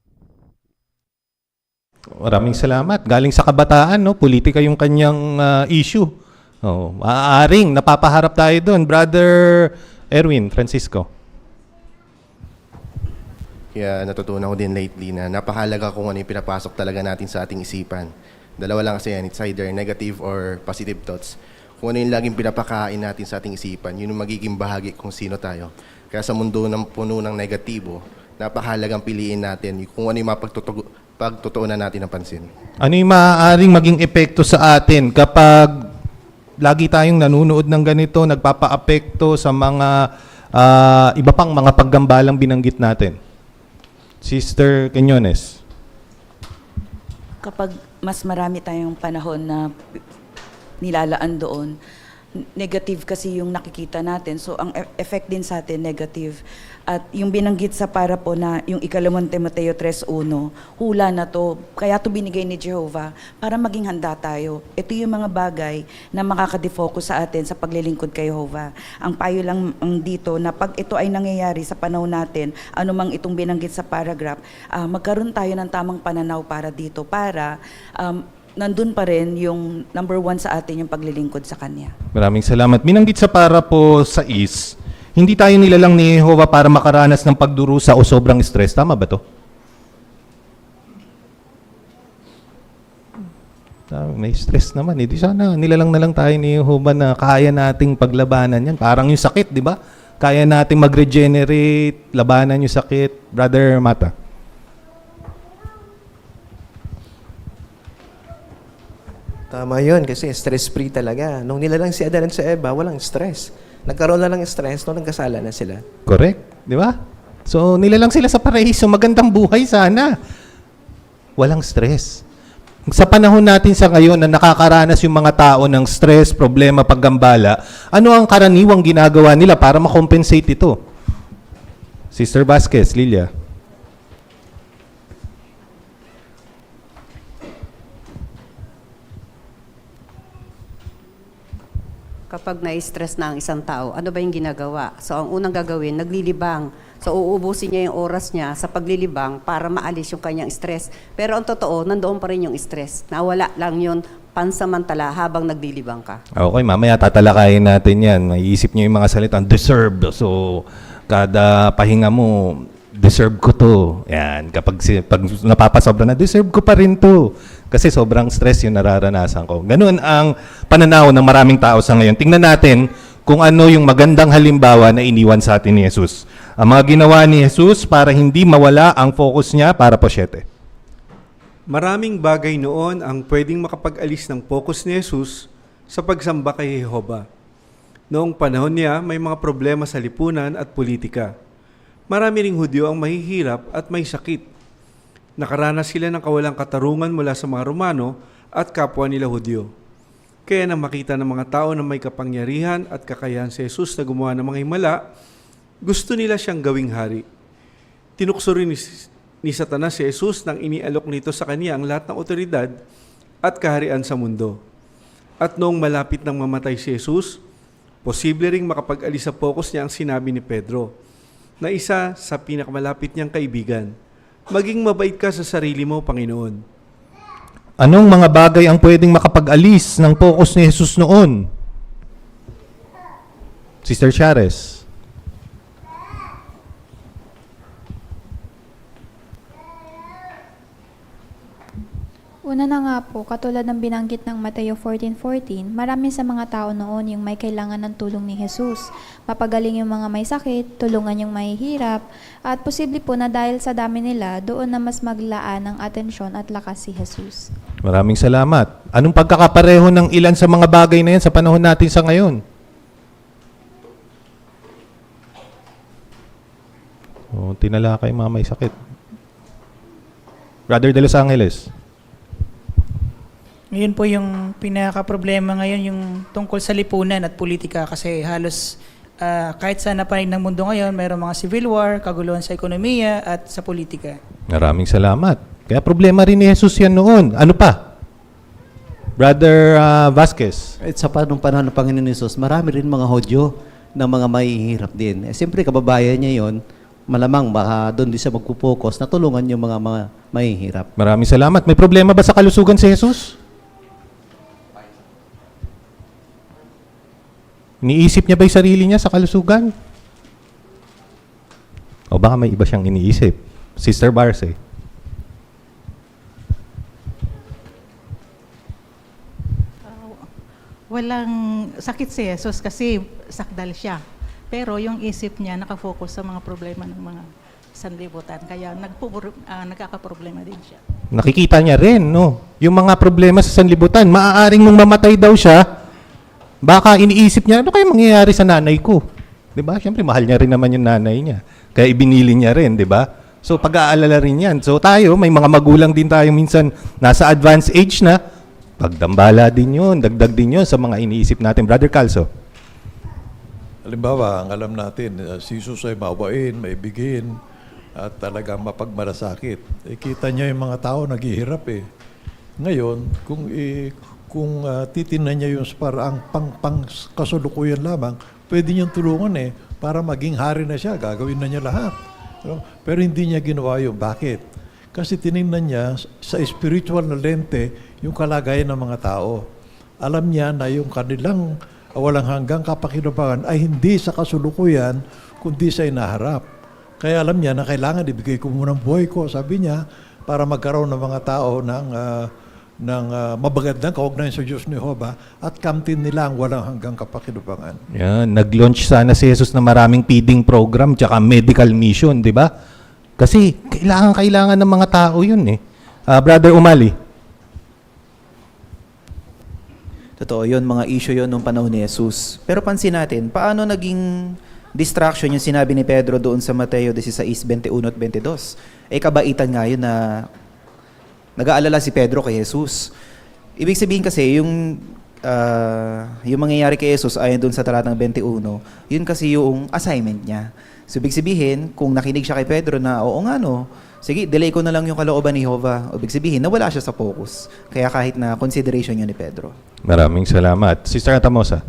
Maraming salamat. Galing sa kabataan, no? Politika yung kanyang issue. Oh, maaaring napapaharap tayo doon. Brother Erwin Francisco. Kaya natutunan ko din lately na napakahalaga kung ano yung pinapasok talaga natin sa ating isipan. Dalawa lang kasi yan, it's either negative or positive thoughts. kung ano yung laging pinapakain natin sa ating isipan, yun yung magiging bahagi kung sino tayo. Kaya sa mundo ng puno ng negatibo, napakahalagang piliin natin kung ano yung pagtutuunan natin ng pansin. Ano yung maaaring maging epekto sa atin kapag lagi tayong nanonood ng ganito, nagpapa-apekto sa mga iba pang mga paggambalang binanggit natin? Sister Quinones. Kapag mas marami tayong panahon na nilalaan doon, negative kasi yung nakikita natin. So, ang effect din sa atin, negative. At yung binanggit sa para po na yung ikalawang Timoteo 3:1, hula na to. Kaya to binigay ni Jehovah para maging handa tayo. Ito yung mga bagay na makakadefocus sa atin sa paglilingkod kay Jehovah. Ang payo lang dito na pag ito ay nangyayari sa panahon natin, anumang itong binanggit sa paragraph, magkaroon tayo ng tamang pananaw para dito, para nandun pa rin yung number 1 sa atin, yung paglilingkod sa Kanya. Maraming salamat. Binanggit sa para po sa hindi tayo nilalang ni Jehovah para makaranas ng pagdurusa o sobrang stress. Tama ba to? May stress naman. Di sana nilalang na lang tayo ni Jehovah na kaya nating paglabanan yan. Parang yung sakit, di ba? Kaya nating mag-regenerate, labanan yung sakit. Brother Mata. Tama yun, kasi stress-free talaga. Nung nilalang si Adan at si Eva, walang stress. Nagkaroon na lang stress nung nagkasala na sila. Correct, di ba? So, nilalang sila sa paraiso. Magandang buhay sana. Walang stress. Sa panahon natin sa ngayon na nakakaranas yung mga tao ng stress, problema, paggambala, ano ang karaniwang ginagawa nila para makompensate ito? Sister Vasquez, Lilia. Kapag na-stress na ang isang tao, ano ba yung ginagawa? So, ang unang gagawin, naglilibang. So, uubusin niya yung oras niya sa paglilibang para maalis yung kanyang stress. Pero ang totoo, nandoon pa rin yung stress. Nawala lang yun pansamantala habang naglilibang ka. Okay, mamaya tatalakayin natin yan. Maiisip niyo yung mga salitang deserve. So, kada pahinga mo, deserve ko to. Yan. Pag napapasobra na, deserve ko pa rin to. Kasi sobrang stress yung nararanasan ko. Ganun ang pananaw ng maraming tao sa ngayon. Tingnan natin kung ano yung magandang halimbawa na iniwan sa atin ni Jesus. Ang mga ginawa ni Jesus para hindi mawala ang focus niya para po 7. Maraming bagay noon ang pwedeng makapag-alis ng focus ni Jesus sa pagsamba kay Jehovah. Noong panahon niya, may mga problema sa lipunan at politika. Marami ring Hudyo ang mahihirap at may sakit. Nakaranas sila ng kawalang katarungan mula sa mga Romano at kapwa nila Hudyo. Kaya nang makita ng mga tao na may kapangyarihan at kakayahan si Jesus na gumawa ng mga himala, gusto nila siyang gawing hari. Tinukso rin ni Satanas si Jesus nang inialok nito sa kanya ang lahat ng otoridad at kaharian sa mundo. At noong malapit nang mamatay si Jesus, posible ring makapag-alis sa focus niya ang sinabi ni Pedro, na isa sa pinakamalapit niyang kaibigan. Maging mabait ka sa sarili mo, Panginoon. Anong mga bagay ang pwedeng makapag-alis ng focus ni Jesus noon? Sister Chares. Una na nga po, katulad ng binanggit ng Mateo 14:14, marami sa mga tao noon yung may kailangan ng tulong ni Jesus. Mapagaling yung mga may sakit, tulungan yung mahihirap, at posible po na dahil sa dami nila, doon na mas maglaan ng atensyon at lakas si Jesus. Maraming salamat. Anong pagkakapareho ng ilan sa mga bagay na yan sa panahon natin sa ngayon? Tinalakay mga may sakit. Brother De Los Angeles. Ngayon po yung pinaka-problema ngayon yung tungkol sa lipunan at politika kasi halos kahit sa napanig ng mundo ngayon, mayroong mga civil war, kaguluhan sa ekonomiya at sa politika. Maraming salamat. Kaya problema rin ni Jesus yan noon. Ano pa? Brother Vasquez. At sa panahon ng Panginoon Jesus, marami rin mga Hudyo na mga mahihirap din. Siyempre, kababayan niya yon, malamang baka doon din siya magpupokus na tulungan yung mga mahihirap. Maraming salamat. May problema ba sa kalusugan si Jesus? Iniisip niya ba yung sarili niya sa kalusugan? O baka may iba siyang iniisip? Sister Barce. walang sakit si Jesus kasi sakdal siya. Pero yung isip niya nakafocus sa mga problema ng mga sanlibutan. Kaya nagkakaproblema din siya. Nakikita niya rin, no? Yung mga problema sa sanlibutan, maaaring nung mamatay daw siya, baka iniisip niya, ano kaya mangyayari sa nanay ko? 'Di ba? Siyempre, mahal niya rin naman yung nanay niya. Kaya ibinili niya rin, 'di ba? So, pag-aalala rin yan. So, tayo, may mga magulang din tayo minsan nasa advanced age na, pagdambala din yun, dagdag din yun sa mga iniisip natin. Brother Calzo. Halimbawa, ang alam natin, si Jesus ay mawain, maibigin, at talagang mapagmalasakit. Kita niya yung mga tao naghihirap eh. Ngayon, kung titingnan niya yung parang pang kasulukuyan lamang, pwede niyang tulungan eh, para maging hari na siya, gagawin na niya lahat. Pero hindi niya ginawa yun. Bakit? Kasi tinignan niya sa spiritual na lente yung kalagayan ng mga tao. Alam niya na yung kanilang walang hanggang kapakinabangan ay hindi sa kasulukuyan, kundi sa inaharap. Kaya alam niya na kailangan ibigay ko muna ang buhay ko, sabi niya, para magkaroon ng mga tao ng mabagandang kaugnayan sa Diyos ni Jehovah at kamtin nila ang walang hanggang kapakinabangan. Yan, nag-launch sana si Jesus na maraming feeding program tsaka medical mission, di ba? Kasi kailangan ng mga tao yun eh. Brother Umali. Totoo yun, mga issue yun nung panahon ni Jesus. Pero pansin natin, paano naging distraction yung sinabi ni Pedro doon sa Mateo 16:21 at 22? Kabaitan nga yun na nag-aalala si Pedro kay Jesus. Ibig sabihin kasi, yung mangyayari kay Jesus ayon doon sa talatang 21, yun kasi yung assignment niya. So, ibig sabihin, kung nakinig siya kay Pedro na, oo nga no, sige, delay ko na lang yung kalooban ni Jehovah. Ibig sabihin, nawala siya sa focus. Kaya kahit na consideration yun ni Pedro. Maraming salamat. Sister Atamosa.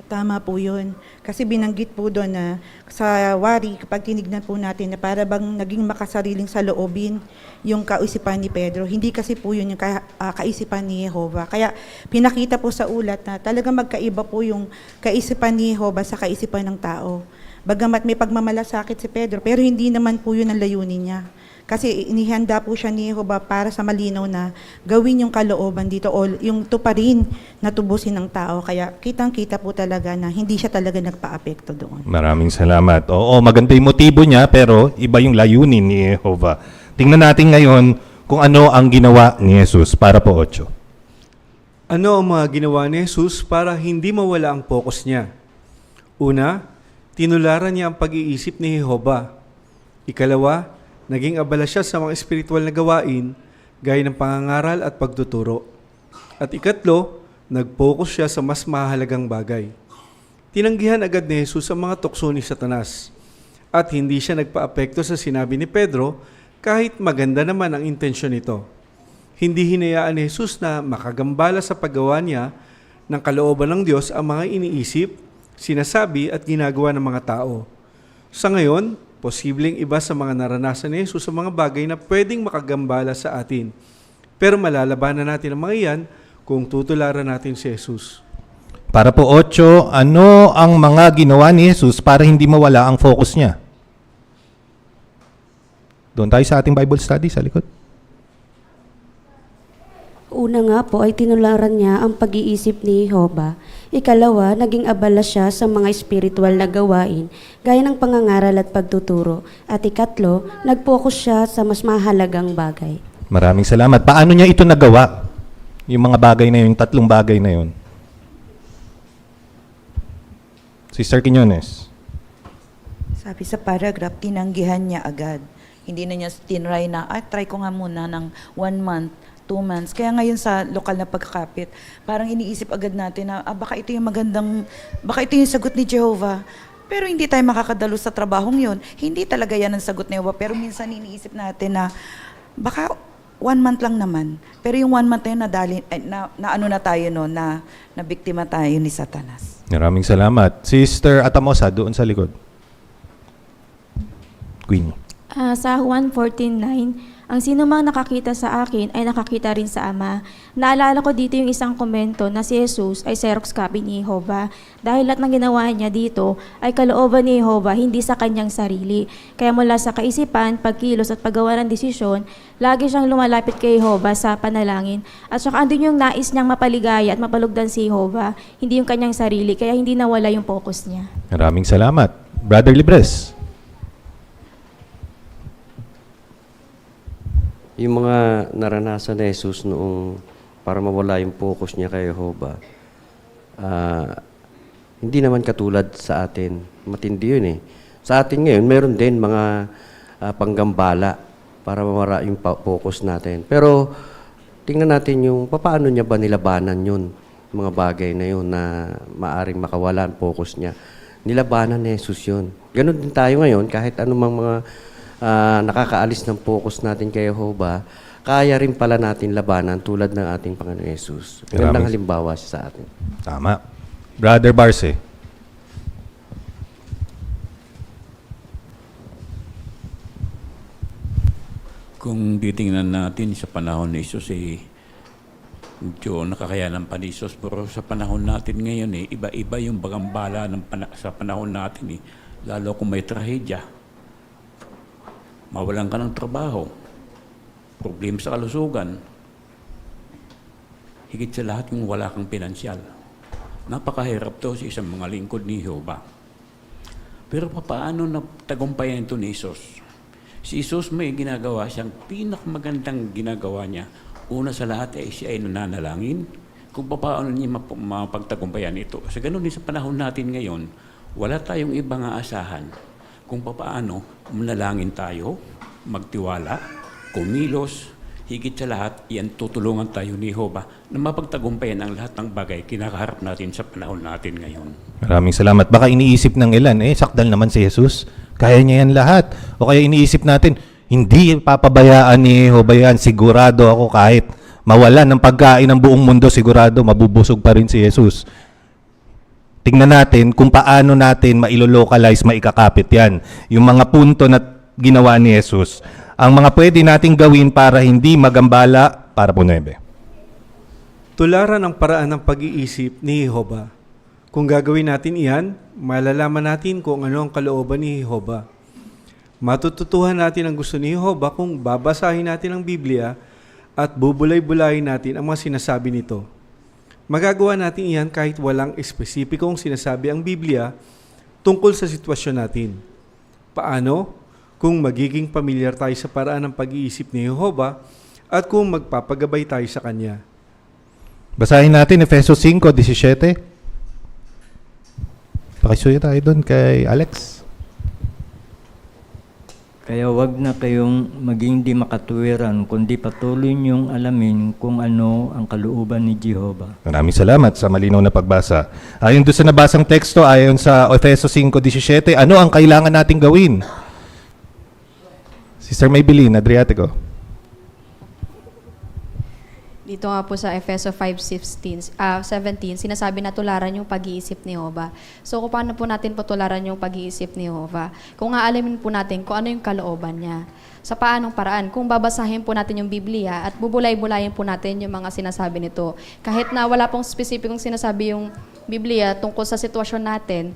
Tama po yun. Kasi binanggit po doon na sa wari, kapag tinignan po natin na para bang naging makasariling sa loobin yung kaisipan ni Pedro. Hindi kasi po yun yung kaisipan ni Jehovah. Kaya pinakita po sa ulat na talagang magkaiba po yung kaisipan ni Jehovah sa kaisipan ng tao. Bagamat may pagmamalasakit si Pedro, pero hindi naman po yun ang layunin niya. Kasi inihanda po siya ni Jehovah para sa malinaw na gawin yung kalooban dito o yung tuparin na tubusin ng tao. Kaya kitang-kita po talaga na hindi siya talaga nagpa-apekto doon. Maraming salamat. Oo, maganda yung motibo niya pero iba yung layunin ni Jehovah. Tingnan natin ngayon kung ano ang ginawa ni Jesus para po 8. Ano ang mga ginawa ni Jesus para hindi mawala ang focus niya? Una, tinularan niya ang pag-iisip ni Jehovah. Ikalawa, naging abala siya sa mga espiritual na gawain, gaya ng pangangaral at pagtuturo. At ikatlo, nag-focus siya sa mas mahalagang bagay. Tinanggihan agad ni Jesus ang mga tukso ni Satanas. At hindi siya nagpa-apekto sa sinabi ni Pedro, kahit maganda naman ang intensyon nito. Hindi hinayaan ni Jesus na makagambala sa paggawa niya ng kalooban ng Diyos ang mga iniisip, sinasabi at ginagawa ng mga tao. Sa ngayon, posibleng iba sa mga naranasan ni Jesus sa mga bagay na pwedeng makagambala sa atin. Pero malalabanan natin ang mga iyan kung tutularan natin si Jesus. Para po 8, ano ang mga ginawa ni Jesus para hindi mawala ang focus niya? Doon tayo sa ating Bible study sa likod. Una nga po ay tinularan niya ang pag-iisip ni Jehovah. Ikalawa, naging abala siya sa mga espiritual na gawain, gaya ng pangangaral at pagtuturo. At ikatlo, nag-focus siya sa mas mahalagang bagay. Maraming salamat. Paano niya ito nagawa? Yung mga bagay na yun, yung 3 bagay na yun. Sister Quiñones. Sabi sa paragraph, tinanggihan niya agad. Hindi na niya tinry na, try ko nga muna ng 1 month, 2 months. Kaya ngayon sa lokal na pagkakapit, parang iniisip agad natin na baka ito yung sagot ni Jehovah. Pero hindi tayo makakadalo sa trabahong yun. Hindi talaga yan ang sagot ni Jehovah. Pero minsan iniisip natin na baka 1 month lang naman. Pero yung 1 month na yun, na biktima tayo ni Satanas. Maraming salamat. Sister Atamosa, doon sa likod. Queen. Sa Juan 14:9, Ang sino mang nakakita sa akin ay nakakita rin sa Ama. Naalala ko dito yung isang komento na si Jesus ay Xerox copy ni Jehovah. Dahil lahat ng ginawa niya dito ay kalooban ni Jehovah, hindi sa kanyang sarili. Kaya mula sa kaisipan, pagkilos at paggawa ng desisyon, lagi siyang lumalapit kay Jehovah sa panalangin. At saka andun yung nais niyang mapaligaya at mapalugdan si Jehovah, hindi yung kanyang sarili, kaya hindi nawala yung focus niya. Maraming salamat. Brother Libres. Yung mga naranasan ni Jesus noong para mawala yung focus niya kay Jehovah, hindi naman katulad sa atin. Matindi yun eh. Sa atin ngayon, meron din mga panggambala para mawala yung focus natin. Pero tingnan natin yung paano niya ba nilabanan yun, mga bagay na yun na maaring makawala ang focus niya. Nilabanan ni Jesus yun. Ganon din tayo ngayon, kahit anumang mga nakakaalis ng focus natin kay Jehovah, kaya rin pala natin labanan tulad ng ating Panginoon Jesus. Gandang halimbawa siya sa atin. Tama. Brother Barce. Kung titingnan natin sa panahon ni Jesus, medyo nakakayanan pa ni Jesus. Pero sa panahon natin ngayon, iba-iba yung bagambala sa panahon natin. Lalo kung may trahedya. Mawalan ka ng trabaho, problema sa kalusugan, higit sa lahat yung wala kang pinansyal. Napakahirap to sa isang mga lingkod ni Jehovah. Pero paano na tagumpayan ito ni Jesus? Si Jesus may ginagawa siyang pinakamagandang ginagawa niya. Una sa lahat ay siya ay nananalangin kung paano niya mapagtagumpayan ito. Sa ganun din sa panahon natin ngayon, wala tayong ibang aasahan kung paano manalangin tayo, magtiwala, kumilos, higit sa lahat, yan tutulungan tayo ni Jehovah na mapagtagumpayan ang lahat ng bagay kinakaharap natin sa panahon natin ngayon. Maraming salamat. Baka iniisip ng ilan, sakdal naman si Jesus. Kaya niya yan lahat. O kaya iniisip natin, hindi papabayaan ni Jehovah yan. Sigurado ako kahit mawalan ng pagkain ng buong mundo, sigurado mabubusog pa rin si Jesus. Tingnan natin kung paano natin mailolocalize, maikakapit yan. Yung mga punto na ginawa ni Jesus. Ang mga pwede nating gawin para hindi magambala, para po 9. Tularan ang paraan ng pag-iisip ni Jehovah. Kung gagawin natin iyan, malalaman natin kung ano ang kalooban ni Jehovah. Matututuhan natin ang gusto ni Jehovah kung babasahin natin ang Biblia at bubulay-bulayin natin ang mga sinasabi nito. Magagawa natin iyan kahit walang espesipikong sinasabi ang Biblia tungkol sa sitwasyon natin. Paano? Kung magiging pamilyar tayo sa paraan ng pag-iisip ni Jehovah at kung magpapagabay tayo sa Kanya. Basahin natin Efesos 5:17. Pakisuyo tayo doon kay Alex. Kaya wag na kayong maging di makatuwiran, kundi patuloy niyong alamin kung ano ang kalooban ni Jehovah. Maraming salamat sa malinaw na pagbasa. Ayon doon sa nabasang teksto, ayon sa Efesos 5:17, ano ang kailangan nating gawin? Sister Maybelline, Adriatico. Dito nga po sa Efeso 5:17, sinasabi na tularan yung pag-iisip ni Jehovah. So kung paano po natin patularan yung pag-iisip ni Jehovah? Kung aalamin po natin kung ano yung kalooban niya. Sa paanong paraan? Kung babasahin po natin yung Biblia at bubulay-bulayin po natin yung mga sinasabi nito. Kahit na wala pong specificong sinasabi yung Biblia tungkol sa sitwasyon natin,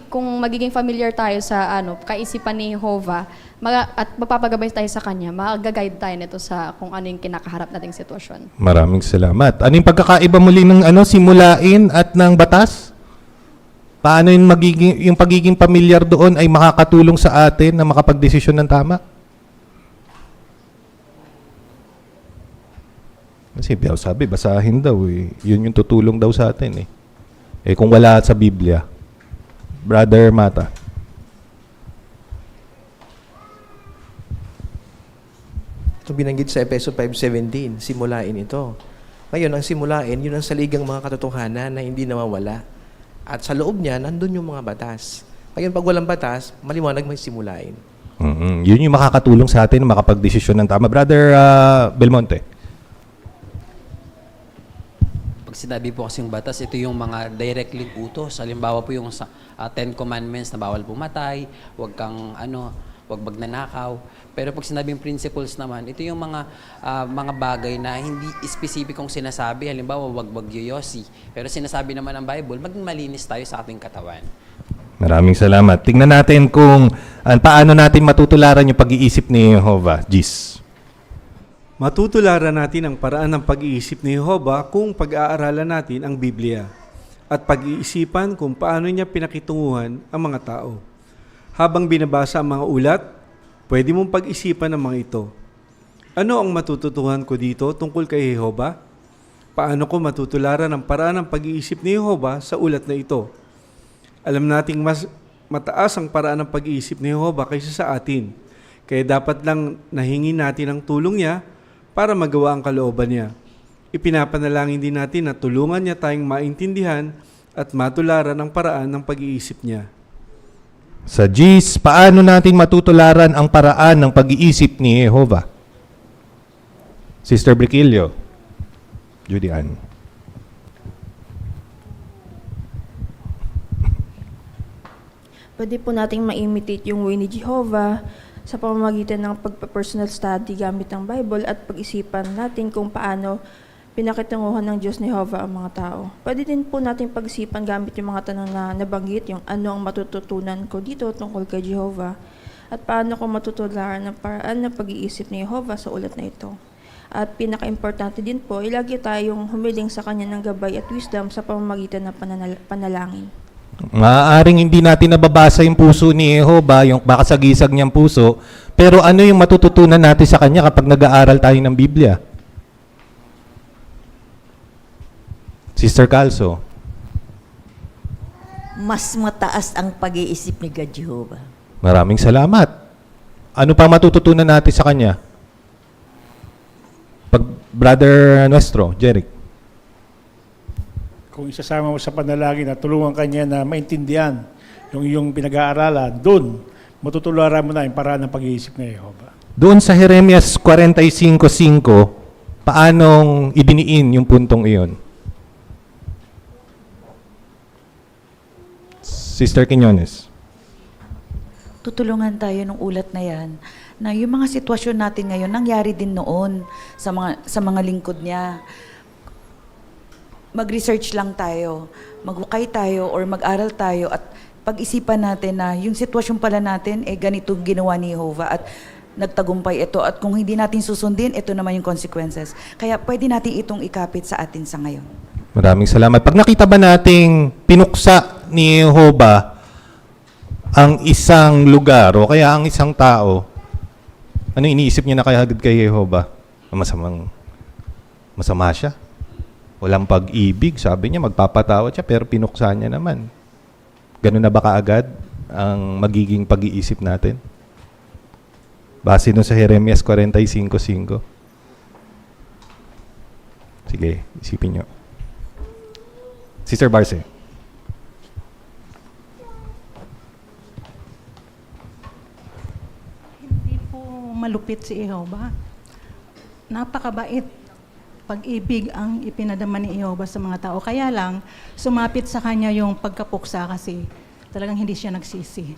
kung magiging familiar tayo sa kaisipan ni Jehovah, at magpapagabay tayo sa Kanya, mag-guide tayo nito sa kung ano yung kinakaharap nating sitwasyon. Maraming salamat. Ano yung pagkakaiba muli ng simulain at ng batas? Paano yung pagiging pamilyar doon ay makakatulong sa atin na makapagdesisyon ng tama? Kasi sabi, basahin daw Yun yung tutulong daw sa atin kung wala sa Biblia. Brother Mata. Ito binanggit sa Efeso 5:17, simulain ito. Ngayon, ang simulain, yun ang saligang mga katotohanan na hindi nawawala. At sa loob niya, nandun yung mga batas. Ngayon, pag walang batas, maliwanag may simulain. Yun yung makakatulong sa atin na makapagdesisyon ng tama. Brother Belmonte. Pag sinabi po kasing batas, ito yung mga directly utos. Halimbawa po yung 10 commandments na bawal pumatay, huwag huwag magnanakaw. Pero pag sinabing principles naman, ito yung mga bagay na hindi espesipikong sinasabi. Halimbawa, huwag magyoyosi. Pero sinasabi naman ng Bible, maging malinis tayo sa ating katawan. Maraming salamat. Tingnan natin kung paano natin matutularan yung pag-iisip ni Jehovah. Jis. Matutularan natin ang paraan ng pag-iisip ni Jehovah kung pag-aaralan natin ang Biblia at pag-iisipan kung paano niya pinakitunguhan ang mga tao. Habang binabasa ang mga ulat, pwede mong pag-isipan ang mga ito. Ano ang matututuhan ko dito tungkol kay Jehovah? Paano ko matutularan ang paraan ng pag-iisip ni Jehovah sa ulat na ito? Alam nating mas mataas ang paraan ng pag-iisip ni Jehovah kaysa sa atin. Kaya dapat lang nahingin natin ang tulong niya para magawa ang kalooban niya. Ipinapanalangin din natin na tulungan niya tayong maintindihan at matularan ang paraan ng pag-iisip niya. Sa Jis, paano natin matutularan ang paraan ng pag-iisip ni Jehovah? Sister Briquillo. Judy Ann. Pwede po nating ma-imitate yung way ni Jehovah sa pamamagitan ng pagpa-personal study gamit ng Bible at pag-isipan natin kung paano pinakitunguhan ng Diyos ni Jehovah ang mga tao. Pwede din po natin pag-isipan gamit yung mga tanong na nabanggit, yung ano ang matututunan ko dito tungkol kay Jehovah at paano ko matutularan ng paraan ng pag-iisip ni Jehovah sa ulat na ito. At pinaka-importante din po, ilagi tayong humiling sa Kanya ng gabay at wisdom sa pamamagitan ng panalangin. Maaaring hindi natin nababasa yung puso ni Jehovah, yung makasagisag niyang puso, pero ano yung matututunan natin sa Kanya kapag nag-aaral tayo ng Biblia? Sister Calso. Mas mataas ang pag-iisip ni God Jehovah. Maraming salamat. Ano pa matututunan natin sa Kanya? Brother Nuestro, Jeric. Kung isasama mo sa panalangin na tulungan kanya na maintindihan yung iyong pinag-aaralan, doon matutularan mo na yung paraan ng pag-iisip ng Jehovah. Doon sa Jeremias 45:5, paanong idiniin yung puntong iyon? Sister Quiñones. Tutulungan tayo ng ulat na yan na yung mga sitwasyon natin ngayon nangyari din noon sa mga lingkod niya. Mag-research lang tayo, maghukay tayo or mag-aral tayo at pag-isipan natin na yung sitwasyon pala natin ganito ginawa ni Jehovah at nagtagumpay ito at kung hindi natin susundin, ito naman yung consequences. Kaya pwede natin itong ikapit sa atin sa ngayon. Maraming salamat. Pag nakita ba nating pinuksa ni Jehovah ang isang lugar o kaya ang isang tao, ano iniisip niya na kaya agad kay Jehovah? Masama siya? Walang pag-ibig, sabi niya, magpapatawad siya, pero pinuksa niya naman. Ganun na ba kaagad ang magiging pag-iisip natin? Base nun sa Jeremias 45:5. Sige, isipin niyo. Sister Barce. Hindi po malupit si Jehovah. Napakabait. Pag-ibig ang ipinadama ni Jehovah sa mga tao. Kaya lang, sumapit sa kanya yung pagkapuksa kasi talagang hindi siya nagsisi.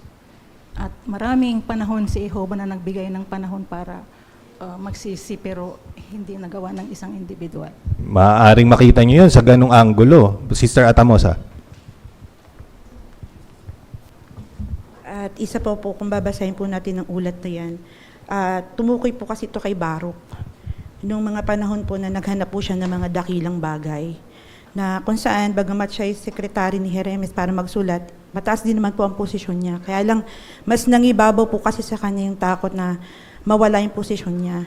At maraming panahon si Jehovah na nagbigay ng panahon para magsisi pero hindi nagawa ng isang individual. Maaaring makita niyo yun sa ganung anggulo. Sister Atamosa. At isa po kung babasahin po natin ang ulat na yan, tumukoy po kasi ito kay Baruch. Noong mga panahon po na naghanap po siya ng mga dakilang bagay, na kung saan, bagamat siya ay sekretary ni Jeremias para magsulat, mataas din naman po ang posisyon niya. Kaya lang, mas nangibabaw po kasi sa kanya yung takot na mawala yung posisyon niya.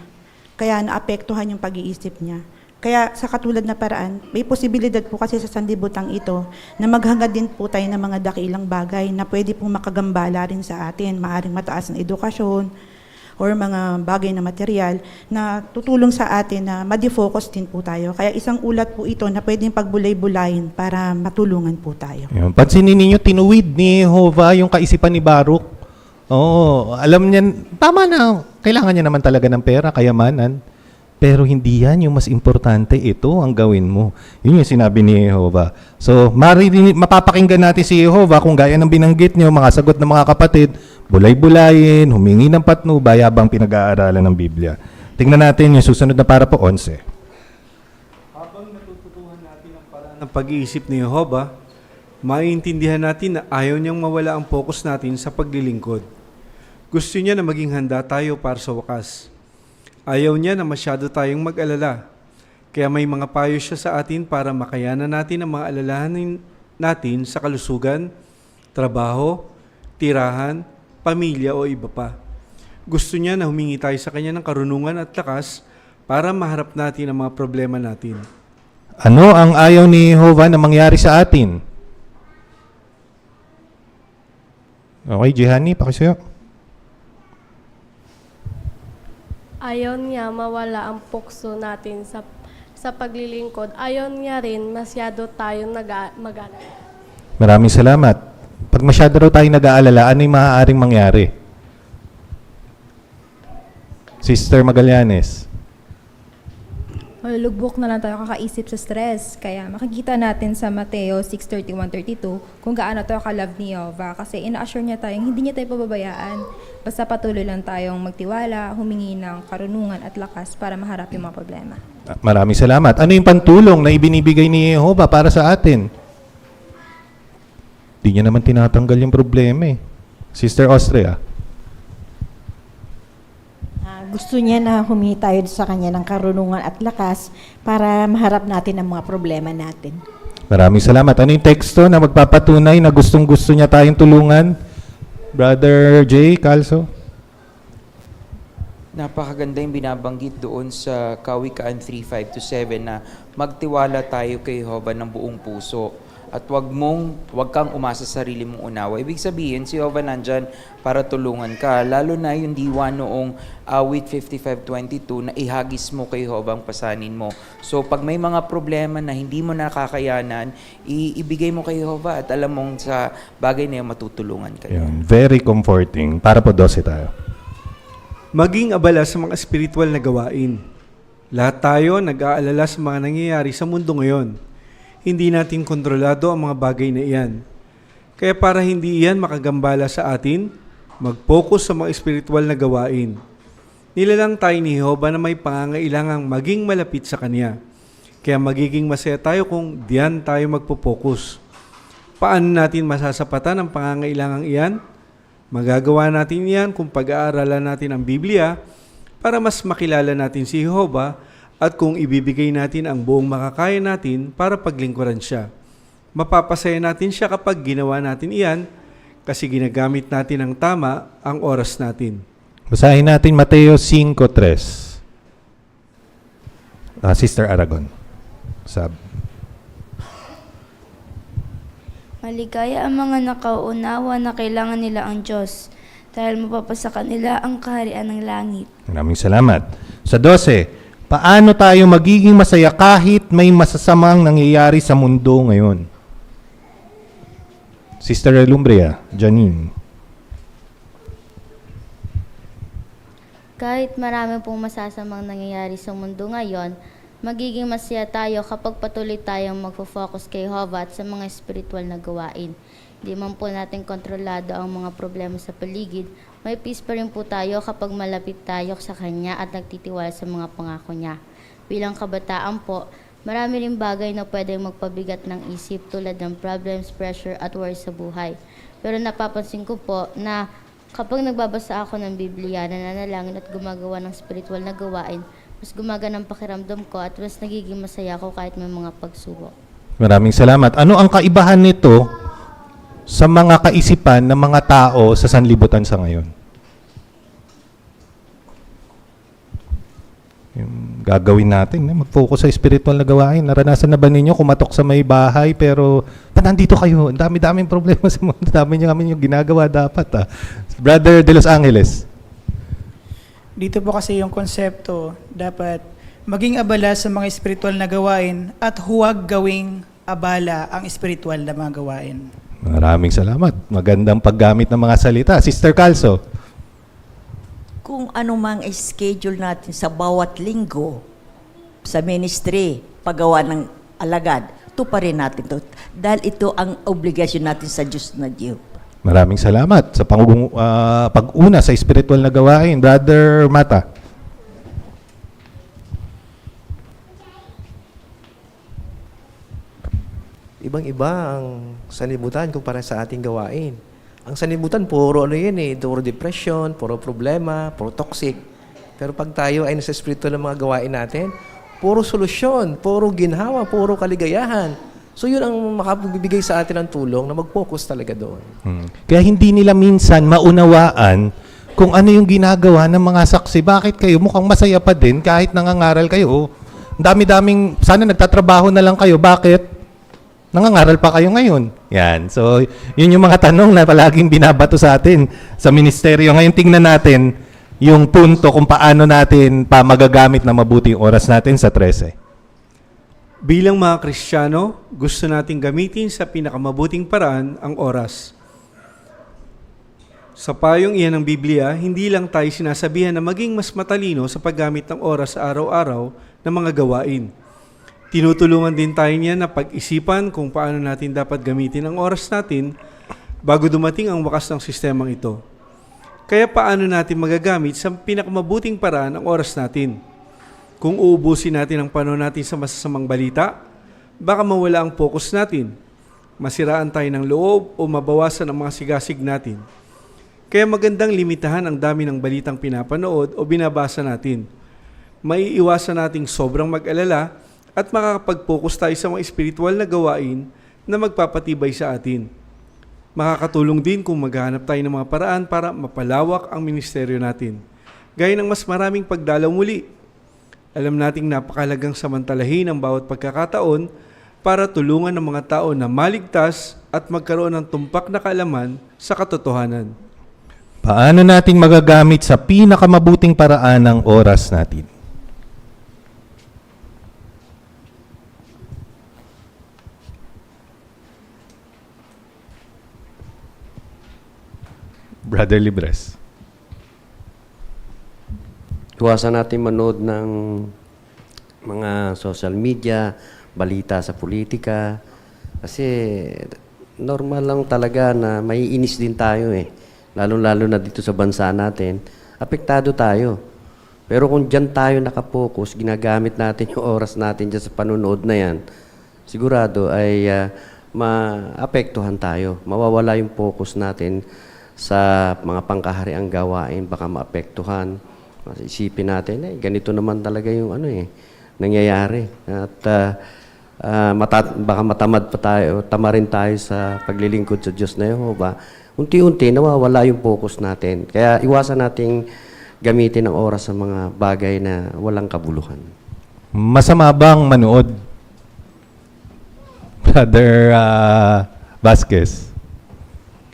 Kaya naapektuhan yung pag-iisip niya. Kaya sa katulad na paraan, may posibilidad po kasi sa sanlibutan ito na maghangad din po tayo ng mga dakilang bagay na pwede pong makagambala rin sa atin. Maaring mataas ng edukasyon, or mga bagay na material na tutulong sa atin na ma-defocus din po tayo. Kaya isang ulat po ito na pwedeng pagbulay-bulayin para matulungan po tayo. Ayan. Pansinin ninyo, tinuwid ni Jehovah yung kaisipan ni Baruch. Oo, alam niya, tama na, kailangan niya naman talaga ng pera, kayamanan. Pero hindi yan yung mas importante. Ito ang gawin mo. Yun yung sinabi ni Jehovah. So, mapapakinggan natin si Jehovah kung gaya ng binanggit nyo, mga sagot ng mga kapatid, bulay-bulayin, humingi ng patnubay habang pinag-aaralan ng Biblia. Tingnan natin yung susunod na para po 11. Habang natututuhan natin ang paraan ng pag-iisip ni Jehovah, maiintindihan natin na ayaw niyang mawala ang focus natin sa paglilingkod. Gusto niya na maging handa tayo para sa wakas. Ayaw niya na masyado tayong mag-alala. Kaya may mga payo siya sa atin para makayanan natin ang mga alalahanin natin sa kalusugan, trabaho, tirahan, pamilya o iba pa. Gusto niya na humingi tayo sa kanya ng karunungan at lakas para maharap natin ang mga problema natin. Ano ang ayaw ni Jehovah na mangyari sa atin? Okay, Jehani, pakisayo. Ayaw niya mawala ang pukso natin sa paglilingkod. Ayaw niya rin masyado tayong mag-alala. Maraming salamat. Pag masyado raw tayong nag-aalala, ano yung maaaring mangyari? Sister Magallanes. Lugbok na lang tayo kakaisip sa stress. Kaya makikita natin sa Mateo 6:31-32 kung gaano tayo ka-love ni Jehovah. Kasi ina-assure niya tayong hindi niya tayo pababayaan. Basta patuloy lang tayong magtiwala, humingi ng karunungan at lakas para maharap yung mga problema. Maraming salamat. Ano yung pantulong na ibinibigay ni Jehovah para sa atin? Di niya naman tinatanggal yung problema eh. Sister Austria. Gusto niya na humingi tayo sa kanya ng karunungan at lakas para maharap natin ang mga problema natin. Maraming salamat. Ano yung teksto na magpapatunay na gustong-gusto niya tayong tulungan? Brother Jay Calso? Napakaganda yung binabanggit doon sa Kawikaan 3:5-7 na magtiwala tayo kay Jehovah ng buong puso at wag kang umasa sa sarili mong unawa. Ibig sabihin, si Jehovah nandyan para tulungan ka. Lalo na yung diwa noong awit 55:22 na ihagis mo kay Jehovah ang pasanin mo. So pag may mga problema na hindi mo nakakayanan, ibigay mo kay Jehovah at alam mong sa bagay na yun matutulungan ka. Very comforting. Para po 12 tayo. Maging abala sa mga espiritual na gawain. Lahat tayo nag-aalala sa mga nangyayari sa mundo ngayon. Hindi natin kontrolado ang mga bagay na iyan. Kaya para hindi iyan makagambala sa atin, mag-focus sa mga espiritual na gawain. Nilalang tayo ni Jehovah na may pangangailangang maging malapit sa Kanya. Kaya magiging masaya tayo kung diyan tayo magpo-focus. Paano natin masasapatan ang pangangailangang iyan? Magagawa natin iyan kung pag-aaralan natin ang Biblia para mas makilala natin si Jehovah at kung ibibigay natin ang buong makakaya natin para paglingkuran siya. Mapapasaya natin siya kapag ginawa natin iyan kasi ginagamit natin ang tama ang oras natin. Basahin natin Mateo 5:3. Sister Aragon. Maligaya ang mga nakaunawa na kailangan nila ang Diyos dahil mapapasa kanila ang kaharian ng langit. Maraming salamat. Sa 12, paano tayo magiging masaya kahit may masasamang nangyayari sa mundo ngayon? Sister Lumbria, Janine. Kahit marami pong masasamang nangyayari sa mundo ngayon, magiging masaya tayo kapag patuloy tayong magfo-focus kay Jehovah at sa mga espiritual na gawain. Di man po natin kontrolado ang mga problema sa paligid, may peace pa rin po tayo kapag malapit tayo sa Kanya at nagtitiwala sa mga pangako Niya. Bilang kabataan po, marami rin bagay na pwedeng magpabigat ng isip tulad ng problems, pressure at worry sa buhay. Pero napapansin ko po na kapag nagbabasa ako ng Biblia, nananalangin at gumagawa ng spiritual na gawain, mas gumagaan ang pakiramdam ko at mas nagiging masaya ako kahit may mga pagsubok. Maraming salamat. Ano ang kaibahan nito sa mga kaisipan ng mga tao sa sanlibutan sa ngayon? Yung gagawin natin, mag-focus sa spiritual na gawain. Naranasan na ba ninyo kumatok sa may bahay pero nandito kayo, ang dami-daming problema sa mundo, dami nyo kami yung ginagawa dapat. Brother De Los Angeles. Dito po kasi yung konsepto, dapat maging abala sa mga espiritual na gawain at huwag gawing abala ang espiritual na mga gawain. Maraming salamat. Magandang paggamit ng mga salita. Sister Calso. kung ano mang schedule natin sa bawat linggo sa ministry, paggawa ng alagad, tuparin natin to. Dahil ito ang obligasyon natin sa Diyos na Diyos. Maraming salamat sa pag-una sa spiritual na gawain. Brother Mata. Ibang-iba ang sanibutan kumpara sa ating gawain. Ang sanibutan, puro puro depression, puro problema, puro toxic. Pero pag tayo ay nasa spiritual ng mga gawain natin, puro solusyon, puro ginhawa, puro kaligayahan. So yun ang makabibigay sa atin ng tulong na mag-focus talaga doon. Kaya hindi nila minsan maunawaan kung ano yung ginagawa ng mga saksi. Bakit kayo mukhang masaya pa din kahit nangangaral kayo? Ang dami-daming, sana nagtatrabaho na lang kayo. Bakit? Nangangaral pa kayo ngayon. Yan. So, yun yung mga tanong na palaging binabato sa atin sa ministeryo. Ngayon tingnan natin yung punto kung paano natin pa magagamit na mabuti yung oras natin sa 13. Bilang mga Kristiyano, gusto nating gamitin sa pinakamabuting paraan ang oras. Sa payong iyan ng Biblia, hindi lang tayo sinasabihan na maging mas matalino sa paggamit ng oras sa araw-araw ng mga gawain. Tinutulungan din tayo niya na pag-isipan kung paano natin dapat gamitin ang oras natin bago dumating ang wakas ng sistemang ito. Kaya paano natin magagamit sa pinakamabuting paraan ang oras natin? Kung uubusin natin ang panahon natin sa masasamang balita, baka mawala ang focus natin, masiraan tayo ng loob o mabawasan ang mga sigasig natin. Kaya magandang limitahan ang dami ng balitang pinapanood o binabasa natin. Maiiwasan nating sobrang mag-alala at makakapag-focus tayo sa mga espiritual na gawain na magpapatibay sa atin. Makakatulong din kung maghahanap tayo ng mga paraan para mapalawak ang ministeryo natin, gaya ng mas maraming pagdalaw muli. Alam nating napakalagang samantalahin ang bawat pagkakataon para tulungan ng mga tao na maligtas at magkaroon ng tumpak na kaalaman sa katotohanan. Paano natin magagamit sa pinakamabuting paraan ang oras natin? Brother Libres. Iwasan natin manood ng mga social media, balita sa politika. Kasi normal lang talaga na maiinis din tayo eh. Lalo-lalo na dito sa bansa natin. Apektado tayo. Pero kung dyan tayo nakapokus, ginagamit natin yung oras natin dyan sa panunood na yan, sigurado ay maapektuhan tayo. Mawawala yung focus natin sa mga pangkahariang gawain, baka maapektuhan. Isipin natin, ganito naman talaga yung nangyayari. At baka matamad pa tayo, tama rin tayo sa paglilingkod sa Diyos na Yehova. Unti-unti, nawawala yung focus natin. Kaya iwasan nating gamitin ang oras sa mga bagay na walang kabuluhan. Masama bang manood? Brother Vasquez.